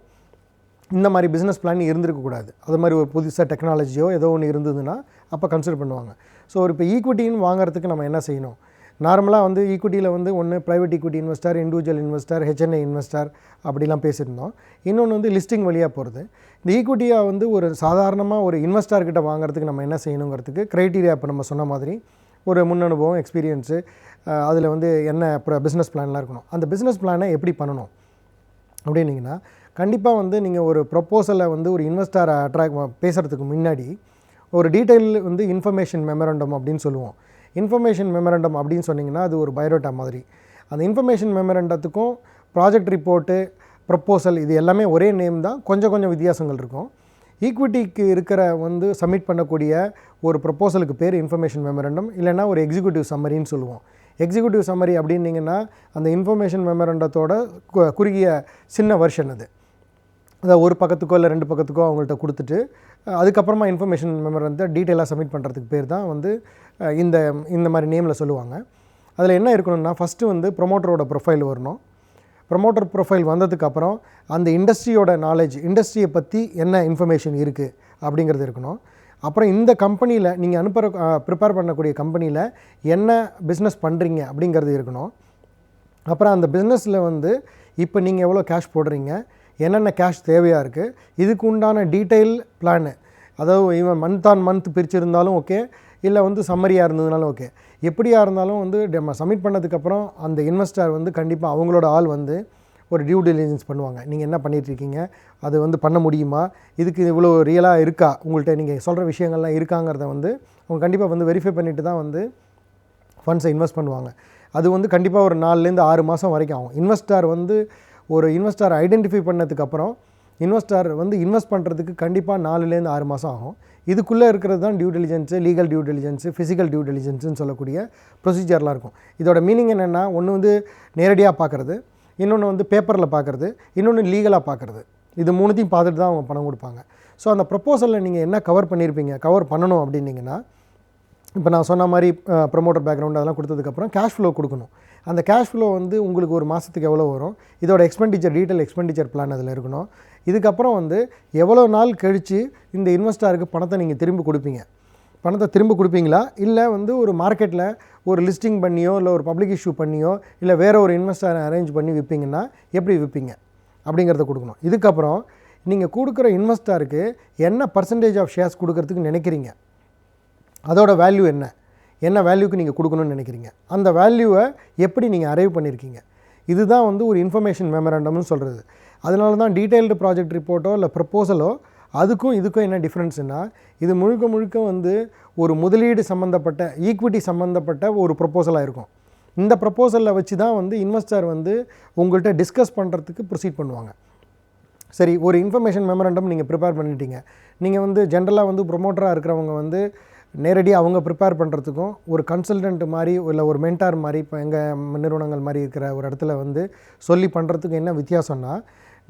இந்த மாதிரி பிஸ்னஸ் பிளான் இருந்திருக்கக்கூடாது. அது மாதிரி ஒரு புதுசாக டெக்னாலஜியோ ஏதோ ஒன்று இருந்ததுன்னா அப்போ கன்சிடர் பண்ணுவாங்க. ஸோ இப்போ ஈக்விட்டின்னு வாங்குறதுக்கு நம்ம என்ன செய்யணும், நார்மலாக ஈக்விட்டியில் ஒன்று private equity investor, individual investor, HNI investor அப்படிலாம் பேசியிருந்தோம். இன்னொன்று லிஸ்டிங் வழியாக போகிறது. இந்த ஈக்விட்டியாக ஒரு சாதாரணமாக ஒரு இன்வெஸ்டர்கிட்ட வாங்குறதுக்கு நம்ம என்ன செய்யணுங்கிறதுக்கு க்ரைட்டீரியா இப்போ நம்ம சொன்ன மாதிரி ஒரு முன் அனுபவம், எக்ஸ்பீரியன்ஸு, அதில் என்ன பிஸ்னஸ் பிளான்லாம் இருக்கணும். அந்த பிஸ்னஸ் பிளானை எப்படி பண்ணணும் அப்படின்னிங்கன்னா, கண்டிப்பாக நீங்கள் ஒரு ப்ரப்போசலை ஒரு இன்வெஸ்டரை பேசுகிறதுக்கு முன்னாடி ஒரு டீட்டெயில் இன்ஃபர்மேஷன் மெமரண்டம் அப்படின்னு சொல்லுவோம். இன்ஃபர்மேஷன் மெமரண்டம் அப்படின்னு சொன்னிங்கன்னா அது ஒரு பயோடேட்டா மாதிரி. அந்த இன்ஃபர்மேஷன் மெமரண்டத்துக்கும் ப்ராஜெக்ட் ரிப்போர்ட்டு, ப்ரப்போசல், இது எல்லாமே ஒரே நேம் தான், கொஞ்சம் வித்தியாசங்கள் இருக்கும். ஈக்விட்டிக்கு இருக்கிற சப்மிட் பண்ணக்கூடிய ஒரு ப்ரப்போசலுக்கு பேர் இன்ஃபர்மேஷன் மெமரண்டம், இல்லைனா ஒரு எக்ஸிக்யூட்டிவ் சம்மரின்னு சொல்லுவோம். எக்ஸிக்யூட்டிவ் சம்மரி அப்படின்னிங்கன்னா அந்த இன்ஃபர்மேஷன் மெமரண்டத்தோட குறுகிய சின்ன வெர்ஷன் அது. அதை ஒரு பக்கத்துக்கோ இல்லை 2 பக்கத்துக்கோ அவங்கள்ட்ட கொடுத்துட்டு அதுக்கப்புறமா இன்ஃபர்மேஷன் மெமரண்டத்தை டீட்டெயிலாக சப்மிட் பண்ணுறதுக்கு பேர் தான் இந்த மாதிரி நேமில் சொல்லுவாங்க. அதில் என்ன இருக்கணும்னா, ஃபஸ்ட்டு ப்ரொமோட்டரோட ப்ரொஃபைல் வரணும். ப்ரொமோட்டர் ப்ரொஃபைல் வந்ததுக்கப்புறம் அந்த இண்டஸ்ட்ரியோட நாலேஜ், இண்டஸ்ட்ரியை பற்றி என்ன இன்ஃபர்மேஷன் இருக்குது அப்படிங்கிறது இருக்கணும். அப்புறம் இந்த கம்பெனியில் நீங்கள் ப்ரிப்பேர் பண்ணக்கூடிய கம்பெனியில் என்ன பிஸ்னஸ் பண்ணுறீங்க அப்படிங்கிறது இருக்கணும். அப்புறம் அந்த பிஸ்னஸில் இப்போ நீங்கள் எவ்வளோ கேஷ் போடுறீங்க, என்னென்ன கேஷ் தேவையாக இருக்குது, இதுக்கு உண்டான டீட்டெயில் பிளானு, அதாவது இவன் மந்த் ஆன் மந்த் பிரிச்சிருந்தாலும் ஓகே, இல்லை சம்மரியாக இருந்ததுனாலும் ஓகே. எப்படியாக இருந்தாலும் நம்ம சப்மிட் பண்ணதுக்கப்புறம் அந்த இன்வெஸ்டர் கண்டிப்பாக அவங்களோட ஆள் ஒரு டியூ டெலிஜென்ஸ் பண்ணுவாங்க. நீங்கள் என்ன பண்ணிகிட்ருக்கீங்க, அது பண்ண முடியுமா, இதுக்கு இவ்வளோ ரியலாக இருக்கா, உங்கள்கிட்ட நீங்கள் சொல்கிற விஷயங்கள்லாம் இருக்காங்கிறத அவங்க கண்டிப்பாக வெரிஃபை பண்ணிவிட்டு தான் ஃபண்ட்ஸை இன்வெஸ்ட் பண்ணுவாங்க. அது கண்டிப்பாக ஒரு 4லேருந்து 6 மாதம் வரைக்கும் ஆகும். இன்வெஸ்டர் ஒரு இன்வெஸ்டர் ஐடென்டிஃபை பண்ணதுக்கப்புறம் இன்வெஸ்டர் இன்வெஸ்ட் பண்ணுறதுக்கு கண்டிப்பாக 4லேருந்து 6 மாதம் ஆகும். இதுக்குள்ளே இருக்கிறது தான் due diligence, legal due diligence, physical due டெலிஜென்ஸுன்னு சொல்லக்கூடிய ப்ரொசீஜர்லாம் இருக்கும். இதோட மீனிங் என்னென்னா, ஒன்று நேரடியாக பார்க்குறது, இன்னொன்று பேப்பரில் பார்க்குறது, இன்னொன்று லீகலாக பார்க்குறது. இது 3த்தையும் பார்த்துட்டு தான் அவங்க பணம் கொடுப்பாங்க. ஸோ அந்த ப்ரப்போசலில் நீங்கள் என்ன கவர் பண்ணணும் அப்படின்னிங்கன்னா, இப்போ நான் சொன்ன மாதிரி ப்ரொமோட்டர் பேக்ரவுண்ட் அதெல்லாம் கொடுத்ததுக்கப்புறம் கேஷ் ஃப்ளோ கொடுக்கணும். அந்த கேஷ் ஃப்ளோ உங்களுக்கு ஒரு மாதத்துக்கு எவ்வளோ வரும், இதோட டீட்டெயில் எக்ஸ்பெண்டிச்சர் பிளான் அதில் இருக்கணும். இதுக்கப்புறம் எவ்வளோ நாள் கழித்து இந்த இன்வெஸ்டருக்கு பணத்தை நீங்கள் திரும்ப கொடுப்பீங்களா, இல்லை ஒரு மார்க்கெட்டில் ஒரு லிஸ்டிங் பண்ணியோ, இல்லை ஒரு பப்ளிக் இஷ்யூ பண்ணியோ, இல்லை வேறு ஒரு இன்வெஸ்டரை அரேஞ்ச் பண்ணி விற்பீங்கன்னா எப்படி விற்பீங்க அப்படிங்கிறத கொடுக்கணும். இதுக்கப்புறம் நீங்கள் கொடுக்குற இன்வெஸ்டருக்கு என்ன பர்சன்டேஜ் ஆஃப் ஷேர்ஸ் கொடுக்கறதுக்கு நினைக்கிறீங்க, அதோட வேல்யூ என்ன வேல்யூக்கு நீங்கள் கொடுக்கணும்னு நினைக்கிறீங்க, அந்த வேல்யூவை எப்படி நீங்கள் அரைவ் பண்ணியிருக்கீங்க, இதுதான் ஒரு இன்ஃபர்மேஷன் மெமரண்டம்னு சொல்கிறது. அதனால தான் டீட்டெயில்டு ப்ராஜெக்ட் ரிப்போர்ட்டோ இல்லை ப்ரப்போசலோ அதுக்கும் இதுக்கும் என்ன டிஃப்ரென்ஸுன்னா, இது முழுக்க ஒரு முதலீடு சம்மந்தப்பட்ட, ஈக்விட்டி சம்மந்தப்பட்ட ஒரு ப்ரப்போசலாக இருக்கும். இந்த ப்ரப்போசலில் வச்சு தான் வந்து இன்வெஸ்டர் வந்து உங்கள்கிட்ட டிஸ்கஸ் பண்ணுறதுக்கு ப்ரொசீட் பண்ணுவாங்க. சரி, ஒரு இன்ஃபர்மேஷன் மெமரண்டம் நீங்கள் ப்ரிப்பேர் பண்ணிட்டீங்க. நீங்கள் வந்து ஜென்ரலாக வந்து ப்ரொமோட்டராக இருக்கிறவங்க வந்து நேரடியாக அவங்க ப்ரிப்பேர் பண்ணுறதுக்கும் ஒரு கன்சல்டன்ட் மாதிரி இல்லை ஒரு மென்டார் மாதிரி இப்போ எங்கள் நிறுவனங்கள் மாதிரி இருக்கிற ஒரு இடத்துல வந்து சொல்லி பண்ணுறதுக்கு என்ன வித்தியாசம்னா,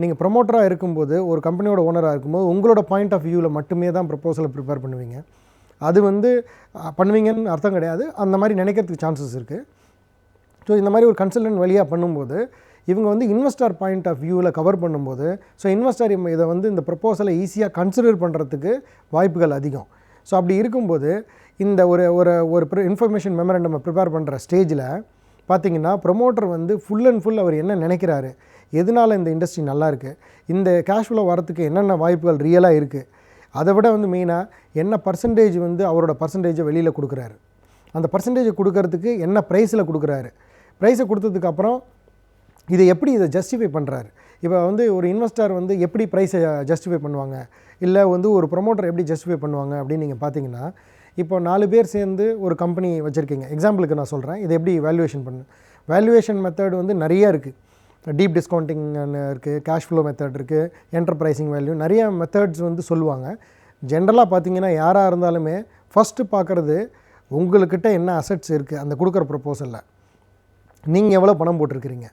நீங்கள் ப்ரொமோட்டராக இருக்கும்போது ஒரு கம்பெனியோட ஓனராக இருக்கும்போது உங்களோட பாயிண்ட் ஆஃப் வியூவில் மட்டுமே தான் ப்ரப்போசலை ப்ரிப்பேர் பண்ணுவீங்க. அது வந்து பண்ணுவீங்கன்னு அர்த்தம் கிடையாது, அந்த மாதிரி நினைக்கிறதுக்கு சான்சஸ் இருக்குது. ஸோ இந்த மாதிரி ஒரு கன்சல்டன்ட் வழியாக பண்ணும்போது இவங்க வந்து இன்வெஸ்டர் பாயிண்ட் ஆஃப் வியூவில் கவர் பண்ணும்போது ஸோ இன்வெஸ்டர் இதை வந்து இந்த ப்ரப்போசலை ஈஸியாக கன்சிடர் பண்ணுறதுக்கு வாய்ப்புகள் அதிகம். ஸோ அப்படி இருக்கும்போது இந்த ஒரு இன்ஃபர்மேஷன் மெமரண்டம் ப்ரிப்பேர் பண்ணுற ஸ்டேஜில் பார்த்திங்கன்னா ப்ரொமோட்டர் வந்து ஃபுல் அண்ட் ஃபுல் அவர் என்ன நினைக்கிறாரு, எதனால் இந்த இண்டஸ்ட்ரி நல்லா இருக்குது, இந்த கேஷ் ஃப்ளோ வரத்துக்கு என்னென்ன வாய்ப்புகள் ரியலாக இருக்குது, அதை விட வந்து மெயினாக என்ன பர்சன்டேஜ் வந்து அவரோட பர்சன்டேஜை வெளியில் கொடுக்குறாரு, அந்த பர்சன்டேஜை கொடுக்கறதுக்கு என்ன ப்ரைஸில் கொடுக்குறாரு, ப்ரைஸை கொடுத்ததுக்கப்புறம் இதை ஜஸ்டிஃபை பண்ணுறாரு. இப்போ வந்து ஒரு இன்வெஸ்டர் வந்து எப்படி ப்ரைஸை ஜஸ்டிஃபை பண்ணுவாங்க, இல்லை வந்து ஒரு ப்ரொமோட்டர் எப்படி ஜஸ்டிஃபை பண்ணுவாங்க அப்படின்னு நீங்கள் பார்த்தீங்கன்னா, இப்போ 4 பேர் சேர்ந்து ஒரு கம்பெனி வச்சுருக்கீங்க. எக்ஸாம்பிளுக்கு நான் சொல்கிறேன், இதை எப்படி வேல்யூவேஷன் வேல்யூவேஷன் மெத்தட் வந்து நிறையா இருக்குது. டீப் டிஸ்கவுண்டிங் இருக்குது, கேஷ் ஃப்ளோ மெத்தட் இருக்குது, என்டர்பிரைசிங் வேல்யூ, நிறைய மெத்தட்ஸ் வந்து சொல்லுவாங்க. ஜென்ரலாக பார்த்தீங்கன்னா யாராக இருந்தாலுமே ஃபஸ்ட்டு பார்க்குறது உங்கள்கிட்ட என்ன அசட்ஸ் இருக்குது அந்த கொடுக்குற ப்ரப்போசலில், நீங்கள் எவ்வளோ பணம் போட்டிருக்கிறீங்க,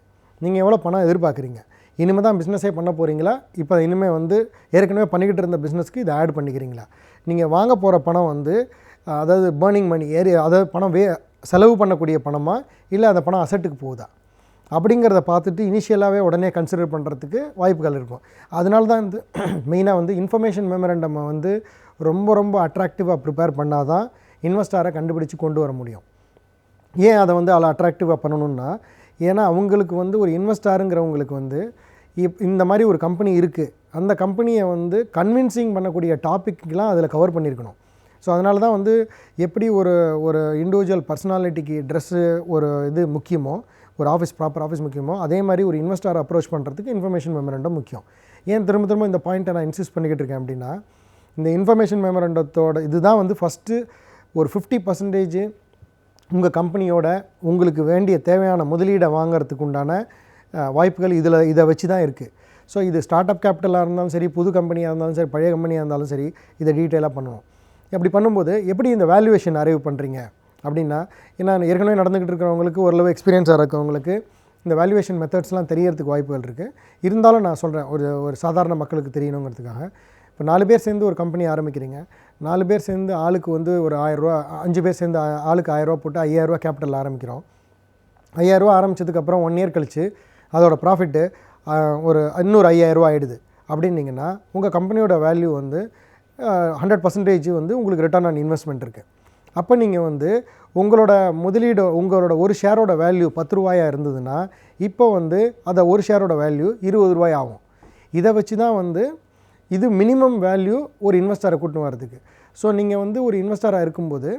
நீங்கள் எவ்வளோ பணம் எதிர்பார்க்குறீங்க, இனிமேல் தான் பிஸ்னஸே பண்ண போகிறீங்களா, இப்போ இனிமேல் வந்து ஏற்கனவே பண்ணிக்கிட்டு இருந்த பிஸ்னஸ்க்கு இதை ஆட் பண்ணிக்கிறீங்களா, நீங்கள் வாங்க போகிற பணம் வந்து அதாவது பேர்னிங் மணி அதாவது பணம் செலவு பண்ணக்கூடிய பணமா இல்லை அந்த பணம் அசட்டுக்கு போகுதா அப்படிங்கிறத பார்த்துட்டு இனிஷியலாகவே உடனே கன்சிடர் பண்ணுறதுக்கு வாய்ப்புகள் இருக்கும். அதனால தான் வந்து மெயினாக வந்து இன்ஃபர்மேஷன் மெமரண்டம் வந்து ரொம்ப ரொம்ப அட்ராக்டிவாக ப்ரிப்பேர் பண்ணால் தான் இன்வெஸ்டரை கண்டுபிடிச்சி கொண்டு வர முடியும். ஏன் அதை வந்து அவ்வளோ அட்ராக்டிவாக பண்ணணுன்னா, ஏன்னா அவங்களுக்கு வந்து ஒரு இன்வெஸ்டாருங்கிறவங்களுக்கு வந்து இந்த மாதிரி ஒரு கம்பெனி இருக்குது, அந்த கம்பெனியை வந்து கன்வின்சிங் பண்ணக்கூடிய டாபிக்லாம் அதில் கவர் பண்ணியிருக்கணும். ஸோ அதனால தான் வந்து எப்படி ஒரு இண்டிவிஜுவல் பர்சனாலிட்டிக்கு ட்ரெஸ்ஸு ஒரு இது முக்கியமோ, ஒரு ப்ராப்பர் ஆஃபீஸ் முக்கியமோ, அதே மாதிரி ஒரு இன்வெஸ்டர் அப்ரோச் பண்ணுறதுக்கு இன்ஃபர்மேஷன் மெமரண்டம் முக்கியம். ஏன் திரும்ப இந்த பாயிண்ட்டை நான் இன்சிஸ்ட் பண்ணிக்கிட்டு இருக்கேன் அப்படின்னா, இந்த இன்ஃபர்மேஷன் மெமரண்டத்தோட இதுதான் வந்து ஃபஸ்ட்டு ஒரு 50% உங்கள் கம்பெனியோட உங்களுக்கு வேண்டிய தேவையான முதலீடை வாங்கிறதுக்கு உண்டான வாய்ப்புகள் இதை வச்சு தான் இருக்குது. ஸோ இது ஸ்டார்ட் அப் கேபிட்டலாக இருந்தாலும் சரி, புது கம்பெனியாக இருந்தாலும் சரி, பழைய கம்பெனியாக இருந்தாலும் சரி, இதை டீட்டெயிலாக பண்ணணும். அப்படி பண்ணும்போது எப்படி இந்த வேல்யூவேஷன் அரைவ் பண்ணுறீங்க அப்படின்னா, ஏன்னா ஏற்கனவே நடந்துக்கிட்டு இருக்கிறவங்களுக்கு ஓரளவு எக்ஸ்பீரியன்ஸாக இருக்கவங்களுக்கு இந்த வேல்யூவேஷன் மெத்தட்ஸ்லாம் தெரியறதுக்கு வாய்ப்புகள் இருக்குது. இருந்தாலும் நான் சொல்கிறேன், ஒரு சாதாரண மக்களுக்கு தெரியணுங்கிறதுக்காக. இப்போ 4 பேர் சேர்ந்து ஒரு கம்பெனி ஆரம்பிக்கிறீங்க, 4 பேர் சேர்ந்து ஆளுக்கு வந்து ஒரு 1000 ரூபா, 5 பேர் சேர்ந்து ஆளுக்கு 1000 ரூபா போட்டு 5000 ரூபா கேபிட்டல் ஆரம்பிக்கிறோம். 5000 ரூபா ஆரம்பித்ததுக்கப்புறம் 1 இயர் கழித்து அதோட ப்ராஃபிட்டு இன்னொரு 5000 ரூபா ஆகிடுது அப்படின்னிங்கன்னா, உங்கள் கம்பெனியோட வேல்யூ வந்து 100% வந்து உங்களுக்கு ரிட்டர்ன் ஆன் இன்வெஸ்ட்மெண்ட் இருக்குது. அப்போ நீங்கள் வந்து உங்களோட முதலீடு, உங்களோட ஒரு ஷேரோட வேல்யூ 10 ரூபாயாக இருந்ததுன்னா, இப்போ வந்து அதை ஒரு ஷேரோட வேல்யூ 20 ரூபாய் ஆகும். இதை வச்சு தான் வந்து இது மினிமம் வேல்யூ ஒரு இன்வெஸ்டரை கூட்டின்னு வரதுக்கு. ஸோ நீங்கள் வந்து ஒரு இன்வெஸ்டராக இருக்கும்போது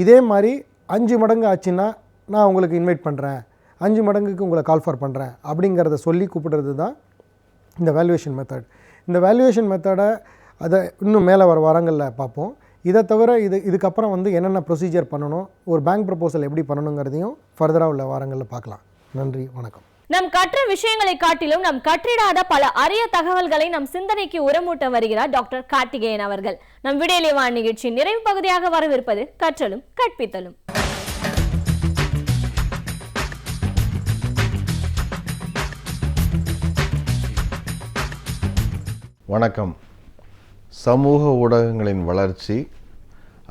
இதே மாதிரி 5 மடங்கு ஆச்சுன்னா நான் உங்களுக்கு இன்வைட் பண்ணுறேன், 5 மடங்குக்கு உங்களை கால் ஃபார் பண்ணுறேன் அப்படிங்கிறத சொல்லி கூப்பிடுறது தான் இந்த வேல்யூவேஷன் மெத்தட். இந்த வேல்யூவேஷன் மெத்தடை அதை இன்னும் மேலே வர வாரங்களில் பார்ப்போம். இதை தவிர இதுக்கப்புறம் வந்து என்னென்ன ப்ரொசீஜர் பண்ணணும், ஒரு பேங்க் ப்ரப்போசல் எப்படி பண்ணணுங்கிறதையும் ஃபர்தராக உள்ள வாரங்களில் பார்க்கலாம். நன்றி, வணக்கம். நம் கற்ற விஷயங்களை காட்டிலும் நம் கற்றிடாத பல அரிய தகவல்களை நம் சிந்தனைக்கு உரமூட்ட வருகிறார் டாக்டர் கார்த்திகேயன் அவர்கள். நம் விடியலை வான் நிகழ்ச்சியின் நிறைவு பகுதியாக வரவிருப்பது கற்றலும் கற்பித்தலும். வணக்கம். சமூக ஊடகங்களின் வளர்ச்சி,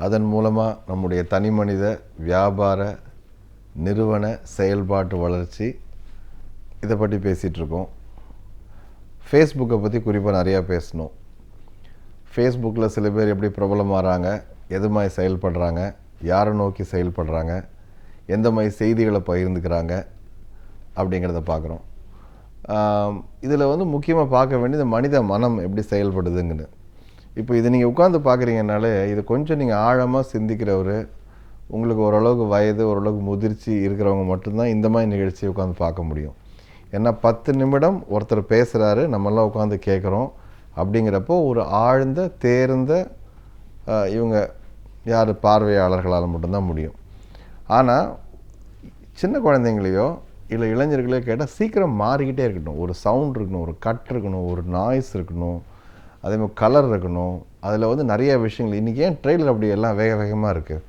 அதன் மூலமாக நம்முடைய தனிமனித வியாபார நிறுவன செயல்பாட்டு வளர்ச்சி, இதை பற்றி பேசிகிட்ருக்கோம். ஃபேஸ்புக்கை பற்றி குறிப்பாக நிறையா பேசணும். ஃபேஸ்புக்கில் சில பேர் எப்படி பிரபலமாகறாங்க, எது மாதிரி செயல்படுறாங்க, யாரை நோக்கி செயல்படுறாங்க, எந்த மாதிரி செய்திகளை பகிர்ந்துக்கிறாங்க அப்படிங்கிறத பார்க்குறோம். இதில் வந்து முக்கியமாக பார்க்க வேண்டியது மனித மனம் எப்படி செயல்படுதுங்கன்னு. இப்போ இதை நீங்கள் உட்காந்து பார்க்குறீங்கனாலே இது கொஞ்சம் நீங்கள் ஆழமாக சிந்திக்கிறவர், உங்களுக்கு ஓரளவுக்கு வயது, ஓரளவுக்கு முதிர்ச்சி இருக்கிறவங்க மட்டும்தான் இந்த மாதிரி நிகழ்ச்சியை உட்காந்து பார்க்க முடியும். ஏன்னா 10 நிமிடம் ஒருத்தர் பேசுகிறாரு, நம்மெல்லாம் உட்காந்து கேட்குறோம். அப்படிங்கிறப்போ ஒரு ஆழ்ந்த தேர்ந்த இவங்க யார் பார்வையாளர்களால் மட்டும்தான் முடியும். ஆனால் சின்ன குழந்தைங்களையோ இல்லை இளைஞர்களையோ கேட்டால் சீக்கிரம் மாறிக்கிட்டே இருக்கட்டும். ஒரு சவுண்ட் இருக்கணும், ஒரு கட் இருக்கணும், ஒரு நாய்ஸ் இருக்கணும், அதே மாதிரி கலர் இருக்கணும். அதில் வந்து நிறைய விஷயங்கள். இன்றைக்கி ஏன் ட்ரெய்லர் அப்படி எல்லாம் வேக வேகமாக இருக்குது?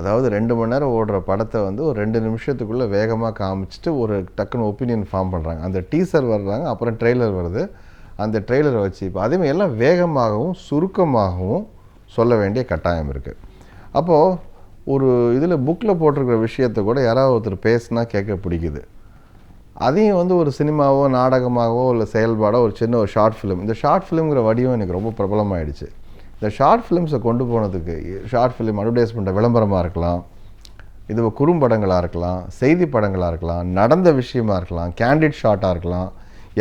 அதாவது 2 மணி நேரம் ஓடுற படத்தை வந்து ஒரு 2 நிமிஷத்துக்குள்ளே வேகமாக காமிச்சிட்டு ஒரு டக்குன்னு ஒப்பீனியன் ஃபார்ம் பண்ணுறாங்க. அந்த டீசர் வர்றாங்க, அப்புறம் ட்ரெய்லர் வருது. அந்த ட்ரெய்லரை வச்சு இப்போ அதேமாதிரி எல்லாம் வேகமாகவும் சுருக்கமாகவும் சொல்ல வேண்டிய கட்டாயம் இருக்குது. அப்போது ஒரு இதில் புக்கில் போட்டிருக்கிற விஷயத்தை கூட யாராவது ஒருத்தர் பேசினா கேட்க பிடிக்குது. அதையும் வந்து ஒரு சினிமாவோ நாடகமாகவோ இல்லை செயல்பாடோ ஒரு சின்ன ஒரு ஷார்ட் ஃபிலிம். இந்த ஷார்ட் ஃபிலிம்ங்கிற வடிவம் எனக்கு ரொம்ப பிரபலமாகிடுச்சு. இந்த ஷார்ட் ஃபிலிம்ஸை கொண்டு போனதுக்கு ஷார்ட் ஃபிலிம் அட்வர்டைஸ்மெண்ட்டை விளம்பரமாக இருக்கலாம், இது குறும்படங்களாக இருக்கலாம், செய்தி படங்களாக இருக்கலாம், நடந்த விஷயமாக இருக்கலாம், கேண்டிட் ஷார்ட்டாக இருக்கலாம்,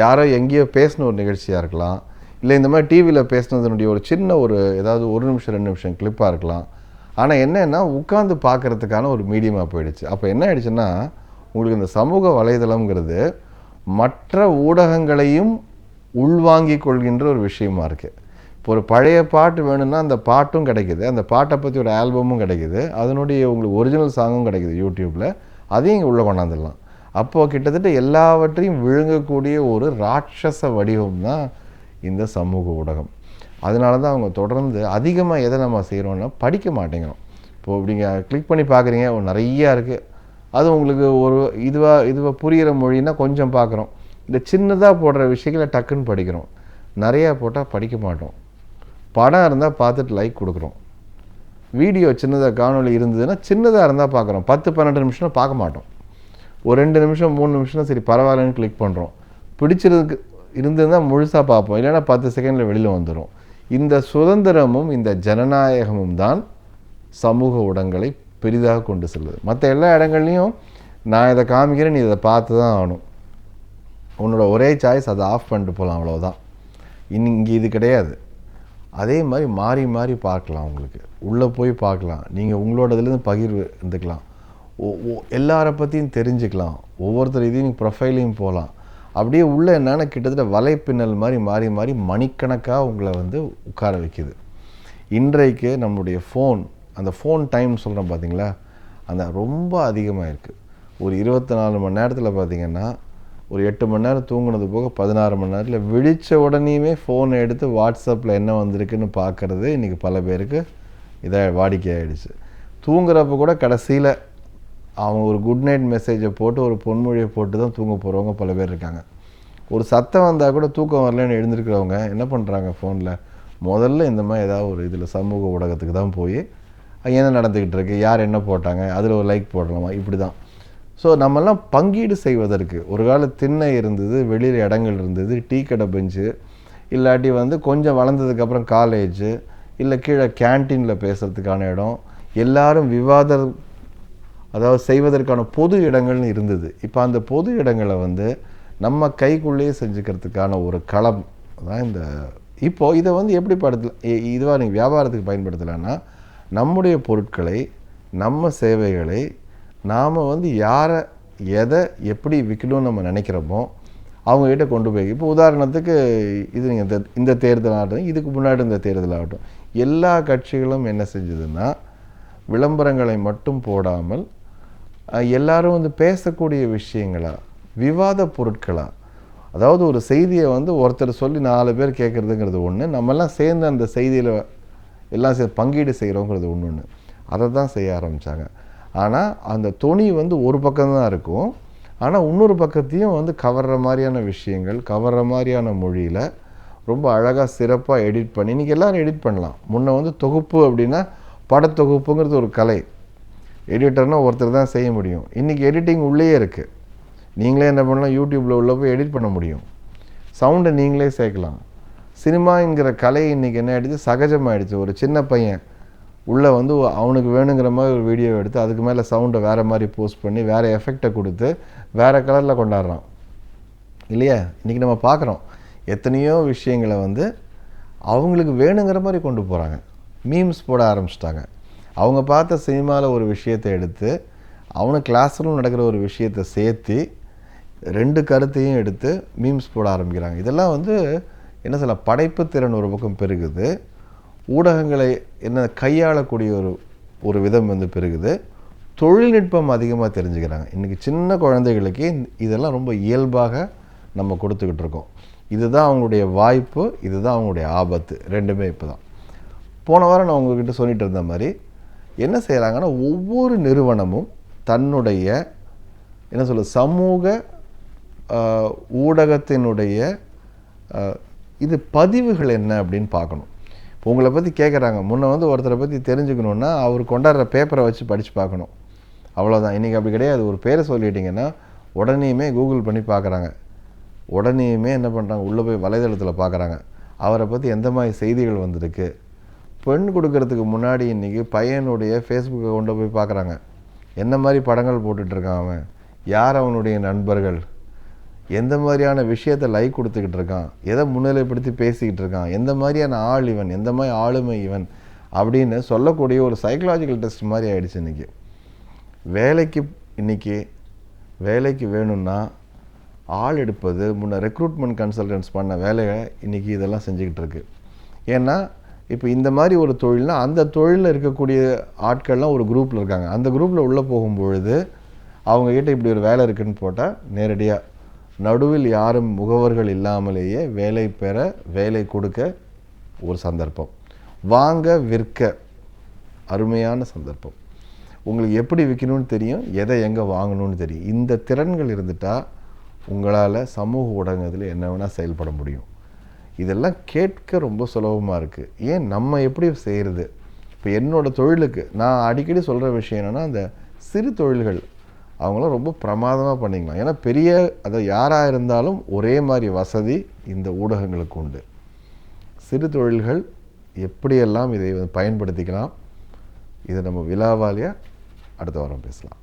யாரோ எங்கேயோ பேசின ஒரு நிகழ்ச்சியாக இருக்கலாம், இல்லை இந்த மாதிரி டிவியில் பேசினதனுடைய ஒரு சின்ன ஒரு ஏதாவது 1 நிமிஷம் 2 நிமிஷம் கிளிப்பாக இருக்கலாம். ஆனால் என்னென்னா உட்காந்து பார்க்குறதுக்கான ஒரு மீடியமாக போயிடுச்சு. அப்போ என்ன ஆயிடுச்சுன்னா உங்களுக்கு இந்த சமூக வலைதளம்ங்கிறது மற்ற ஊடகங்களையும் உள்வாங்கி கொள்கின்ற ஒரு விஷயமா இருக்குது. இப்போ ஒரு பழைய பாட்டு வேணும்னா அந்த பாட்டும் கிடைக்குது, அந்த பாட்டை பற்றி ஒரு ஆல்பமும் கிடைக்குது, அதனுடைய உங்களுக்கு ஒரிஜினல் சாங்கும் கிடைக்குது யூடியூப்பில், அதையும் இங்கே உள்ளே கொண்டாந்துடலாம். அப்போது கிட்டத்தட்ட எல்லாவற்றையும் விழுங்கக்கூடிய ஒரு ராட்சச வடிவம் தான் இந்த சமூக ஊடகம். அதனால தான் அவங்க தொடர்ந்து அதிகமாக எதை நம்ம செய்கிறோன்னா படிக்க மாட்டேங்கிறோம். இப்போது நீங்கள் கிளிக் பண்ணி பார்க்குறீங்க, நிறையா இருக்குது. அது உங்களுக்கு ஒரு இதுவாக புரிகிற மொழின்னா கொஞ்சம் பார்க்குறோம். இந்த சின்னதாக போடுற விஷயங்களை டக்குன்னு படிக்கிறோம். நிறையா போட்டால் படிக்க மாட்டோம். படம் இருந்தால் பார்த்துட்டு லைக் கொடுக்குறோம். வீடியோ சின்னதாக காணொலி இருந்ததுன்னா சின்னதாக இருந்தால் பார்க்குறோம். 10-12 நிமிஷம் பார்க்க மாட்டோம். ஒரு 2 நிமிஷம் 3 நிமிஷம் சரி பரவாயில்லன்னு கிளிக் பண்ணுறோம். பிடிச்சிருக்கு இருந்ததுன்னா முழுசாக பார்ப்போம், இல்லைன்னா 10 செகண்டில் வெளியில் வந்துடும். இந்த சுதந்திரமும் இந்த ஜனநாயகமும் தான் சமூக ஊடகங்களை பெரிதாக கொண்டு செல்லுது. மற்ற எல்லா இடங்கள்லையும் நான் இதை காமிக்கிறேன், நீ இதை பார்த்து தான் ஆகணும், உன்னோட ஒரே சாய்ஸ் அதை ஆஃப் பண்ணிட்டு போகலாம், அவ்வளோதான். இங்கே இது கிடையாது. அதே மாதிரி மாறி மாறி பார்க்கலாம், உங்களுக்கு உள்ளே போய் பார்க்கலாம், நீங்கள் உங்களோட இதுலேருந்து பகிர்வு இருந்துக்கலாம், எல்லாரை பற்றியும் தெரிஞ்சுக்கலாம், ஒவ்வொருத்தர் இதையும் நீங்கள் ப்ரொஃபைலையும் போகலாம். அப்படியே உள்ளே என்னென்னா கிட்டத்தட்ட வலைப்பின்னல் மாதிரி மாறி மாறி மணிக்கணக்காக உங்களை வந்து உட்கார வைக்குது. இன்றைக்கு நம்மளுடைய ஃபோன், அந்த ஃபோன் டைம் சொல்கிறோம் பார்த்தீங்களா, அந்த ரொம்ப அதிகமாக இருக்குது. ஒரு 24 மணி நேரத்தில் பார்த்திங்கன்னா ஒரு 8 மணி நேரம் தூங்குனது போக 16 மணி நேரத்தில் விழித்த உடனேயுமே ஃபோனை எடுத்து வாட்ஸ்அப்பில் என்ன வந்திருக்குன்னு பார்க்குறது இன்றைக்கி பல பேருக்கு இதை வாடிக்கையாகிடுச்சு. தூங்குறப்ப கூட கடைசியில் அவங்க ஒரு குட் நைட் மெசேஜை போட்டு ஒரு பொன்மொழியை போட்டு தான் தூங்க போகிறவங்க பல பேர் இருக்காங்க. ஒரு சத்தம் வந்தால் கூட தூக்கம் வரலன்னு எழுந்திருக்கிறவங்க என்ன பண்ணுறாங்க, ஃபோனில் முதல்ல இந்த மாதிரி ஏதாவது ஒரு இதில் சமூக ஊடகத்துக்கு தான் போய் என்ன நடந்துக்கிட்டு இருக்குது, யார் என்ன போட்டாங்க, அதில் ஒரு லைக் போடலாமா, இப்படி தான். ஸோ நம்மெல்லாம் பங்கீடு செய்வதற்கு ஒரு கால திண்ணை இருந்தது, வெளியில் இடங்கள் இருந்தது, டீ கடை பெஞ்சு, இல்லாட்டி வந்து கொஞ்சம் வளர்ந்ததுக்கப்புறம் காலேஜு, இல்லை கீழே கேன்டீனில் பேசுகிறதுக்கான இடம், எல்லாரும் அதாவது செய்வதற்கான பொது இடங்கள்னு இருந்தது. இப்போ அந்த பொது இடங்களை வந்து நம்ம கைக்குள்ளேயே செஞ்சுக்கிறதுக்கான ஒரு களம் தான் இந்த. இப்போது இதை வந்து எப்படி இதுவாக நீங்கள் வியாபாரத்துக்கு பயன்படுத்தலைன்னா, நம்முடைய பொருட்களை, நம்ம சேவைகளை நாம் வந்து யாரை எதை எப்படி விற்கணும்னு நம்ம நினைக்கிறோமோ அவங்ககிட்ட கொண்டு போய், இப்போ உதாரணத்துக்கு இது நீங்கள் இந்த தேர்தல் ஆகட்டும், இதுக்கு முன்னாடி இந்த தேர்தல் ஆகட்டும், எல்லா கட்சிகளும் என்ன செஞ்சதுன்னா விளம்பரங்களை மட்டும் போடாமல் எல்லாரும் வந்து பேசக்கூடிய விஷயங்களா, விவாத பொருட்களா, அதாவது ஒரு செய்தியை வந்து ஒருத்தர் சொல்லி 4 பேர் கேட்குறதுங்கிறது ஒன்று, நம்மெல்லாம் சேர்ந்து அந்த செய்தியில் எல்லாம் பங்கீடு செய்கிறோங்கிறது ஒன்று. அதை தான் செய்ய ஆரம்பித்தாங்க. ஆனால் அந்த துணி வந்து ஒரு பக்கம்தான் இருக்கும், ஆனால் இன்னொரு பக்கத்தையும் வந்து கவர்ற மாதிரியான விஷயங்கள், கவர்ற மாதிரியான மொழியில் ரொம்ப அழகாக சிறப்பாக எடிட் பண்ணி, இன்றைக்கி எல்லோரும் எடிட் பண்ணலாம். முன்ன வந்து தொகுப்பு அப்படின்னா படத்தொகுப்புங்கிறது ஒரு கலை, எடிட்டர்னால் ஒருத்தர் தான் செய்ய முடியும். இன்றைக்கி எடிட்டிங் உள்ளே இருக்குது. நீங்களே என்ன பண்ணலாம், யூடியூப்பில் உள்ள போய் எடிட் பண்ண முடியும், சவுண்டை நீங்களே சேர்க்கலாம். சினிமாங்கிற கலை இன்றைக்கி என்ன ஆகிடுச்சு, சகஜமாகிடுச்சு. ஒரு சின்ன பையன் உள்ளே வந்து அவனுக்கு வேணுங்கிற மாதிரி ஒரு வீடியோ எடுத்து அதுக்கு மேலே சவுண்டை வேறு மாதிரி போஸ்ட் பண்ணி வேறு எஃபெக்டை கொடுத்து வேறு கலரில் கொண்டாடுறான் இல்லையா. இன்றைக்கி நம்ம பார்க்குறோம் எத்தனையோ விஷயங்களை வந்து அவங்களுக்கு வேணுங்கிற மாதிரி கொண்டு போகிறாங்க. மீம்ஸ் போட ஆரம்பிச்சிட்டாங்க. அவங்க பார்த்த சினிமாவில் ஒரு விஷயத்தை எடுத்து அவனுக்கு கிளாஸ் ரூம் நடக்கிற ஒரு விஷயத்தை சேர்த்து 2 கருத்தையும் எடுத்து மீம்ஸ் போட ஆரம்பிக்கிறாங்க. இதெல்லாம் வந்து என்ன சொல்ல, படைப்பு திறன் ஒரு பக்கம் பெருகுது, ஊடகங்களை என்ன கையாளக்கூடிய ஒரு விதம் வந்து பெருகுது, தொழில்நுட்பம் அதிகமாக தெரிஞ்சுக்கிறாங்க. இன்றைக்கி சின்ன குழந்தைகளுக்கே இதெல்லாம் ரொம்ப இயல்பாக நம்ம கொடுத்துக்கிட்டு இருக்கோம். இதுதான் அவங்களுடைய வாய்ப்பு, இதுதான் அவங்களுடைய ஆபத்து, ரெண்டுமே இப்போ தான். போன வாரம் நான் உங்கள்கிட்ட சொல்லிட்டு இருந்த மாதிரி என்ன செய்கிறாங்கன்னா, ஒவ்வொரு நிறுவனமும் தன்னுடைய என்ன சொல்ல சமூக ஊடகத்தினுடைய இது பதிவுகள் என்ன அப்படின்னு பார்க்கணும். இப்போ உங்களை பற்றி கேட்குறாங்க, முன்ன வந்து ஒருத்தரை பற்றி தெரிஞ்சுக்கணுன்னா அவர் கொண்டாடுற பேப்பரை வச்சு படித்து பார்க்கணும், அவ்வளோதான். இன்றைக்கி அப்படி கிடையாது. ஒரு பேரை சொல்லிட்டிங்கன்னா உடனேயுமே கூகுள் பண்ணி பார்க்குறாங்க, உடனேயுமே என்ன பண்ணுறாங்க, உள்ளே போய் வலைதளத்தில் பார்க்குறாங்க அவரை பற்றி எந்த மாதிரி செய்திகள் வந்திருக்கு. பெண் கொடுக்கறதுக்கு முன்னாடி இன்றைக்கி பையனுடைய ஃபேஸ்புக்கை கொண்டு போய் பார்க்குறாங்க, என்ன மாதிரி படங்கள் போட்டுட்ருக்கான் அவன், யார் அவனுடைய நண்பர்கள், எந்த மாதிரியான விஷயத்தை லைக் கொடுத்துக்கிட்டு இருக்கான், எதை முன்னிலைப்படுத்தி பேசிக்கிட்டு இருக்கான், எந்த மாதிரியான ஆள் இவன், எந்த மாதிரி ஆளுமை இவன் அப்படின்னு சொல்லக்கூடிய ஒரு சைக்கலாஜிக்கல் டெஸ்ட் மாதிரி ஆகிடுச்சு. இன்றைக்கி வேலைக்கு வேணும்னா ஆள் எடுப்பது முன்ன ரெக்ரூட்மெண்ட் கன்சல்டன்ஸ் பண்ண வேலையை இன்றைக்கி இதெல்லாம் செஞ்சுக்கிட்டு இருக்கு. ஏன்னா இப்போ இந்த மாதிரி ஒரு தொழில்னால் அந்த தொழிலில் இருக்கக்கூடிய ஆட்கள்லாம் ஒரு குரூப்பில் இருக்காங்க. அந்த குரூப்பில் உள்ளே போகும்பொழுது அவங்கக்கிட்ட இப்படி ஒரு வேலை இருக்குதுன்னு போட்டால் நேரடியாக நடுவில் யாரும் முகவர்கள் இல்லாமலேயே வேலை பெற, வேலை கொடுக்க ஒரு சந்தர்ப்பம், வாங்க விற்க அருமையான சந்தர்ப்பம். உங்களுக்கு எப்படி விற்கணும்னு தெரியும், எதை எங்கே வாங்கணும்னு தெரியும். இந்த திறன்கள் இருந்துட்டால் உங்களால் சமூக ஊடகத்தில் என்ன வேணால் செயல்பட முடியும். இதெல்லாம் கேட்க ரொம்ப சுலபமாக இருக்குது. ஏன் நம்ம எப்படி செய்கிறது? இப்போ என்னோடய தொழிலுக்கு நான் அடிக்கடி சொல்கிற விஷயம் என்னென்னா, அந்த சிறு தொழில்கள் அவங்களாம் ரொம்ப பிரமாதமாக பண்ணிக்கலாம். ஏன்னா அதை யாராக இருந்தாலும் ஒரே மாதிரி வசதி இந்த ஊடகங்களுக்கு உண்டு. சிறு தொழில்கள் எப்படியெல்லாம் இதை பயன்படுத்திக்கலாம், இதை நம்ம விலாவாலியாக அடுத்த வாரம் பேசலாம்.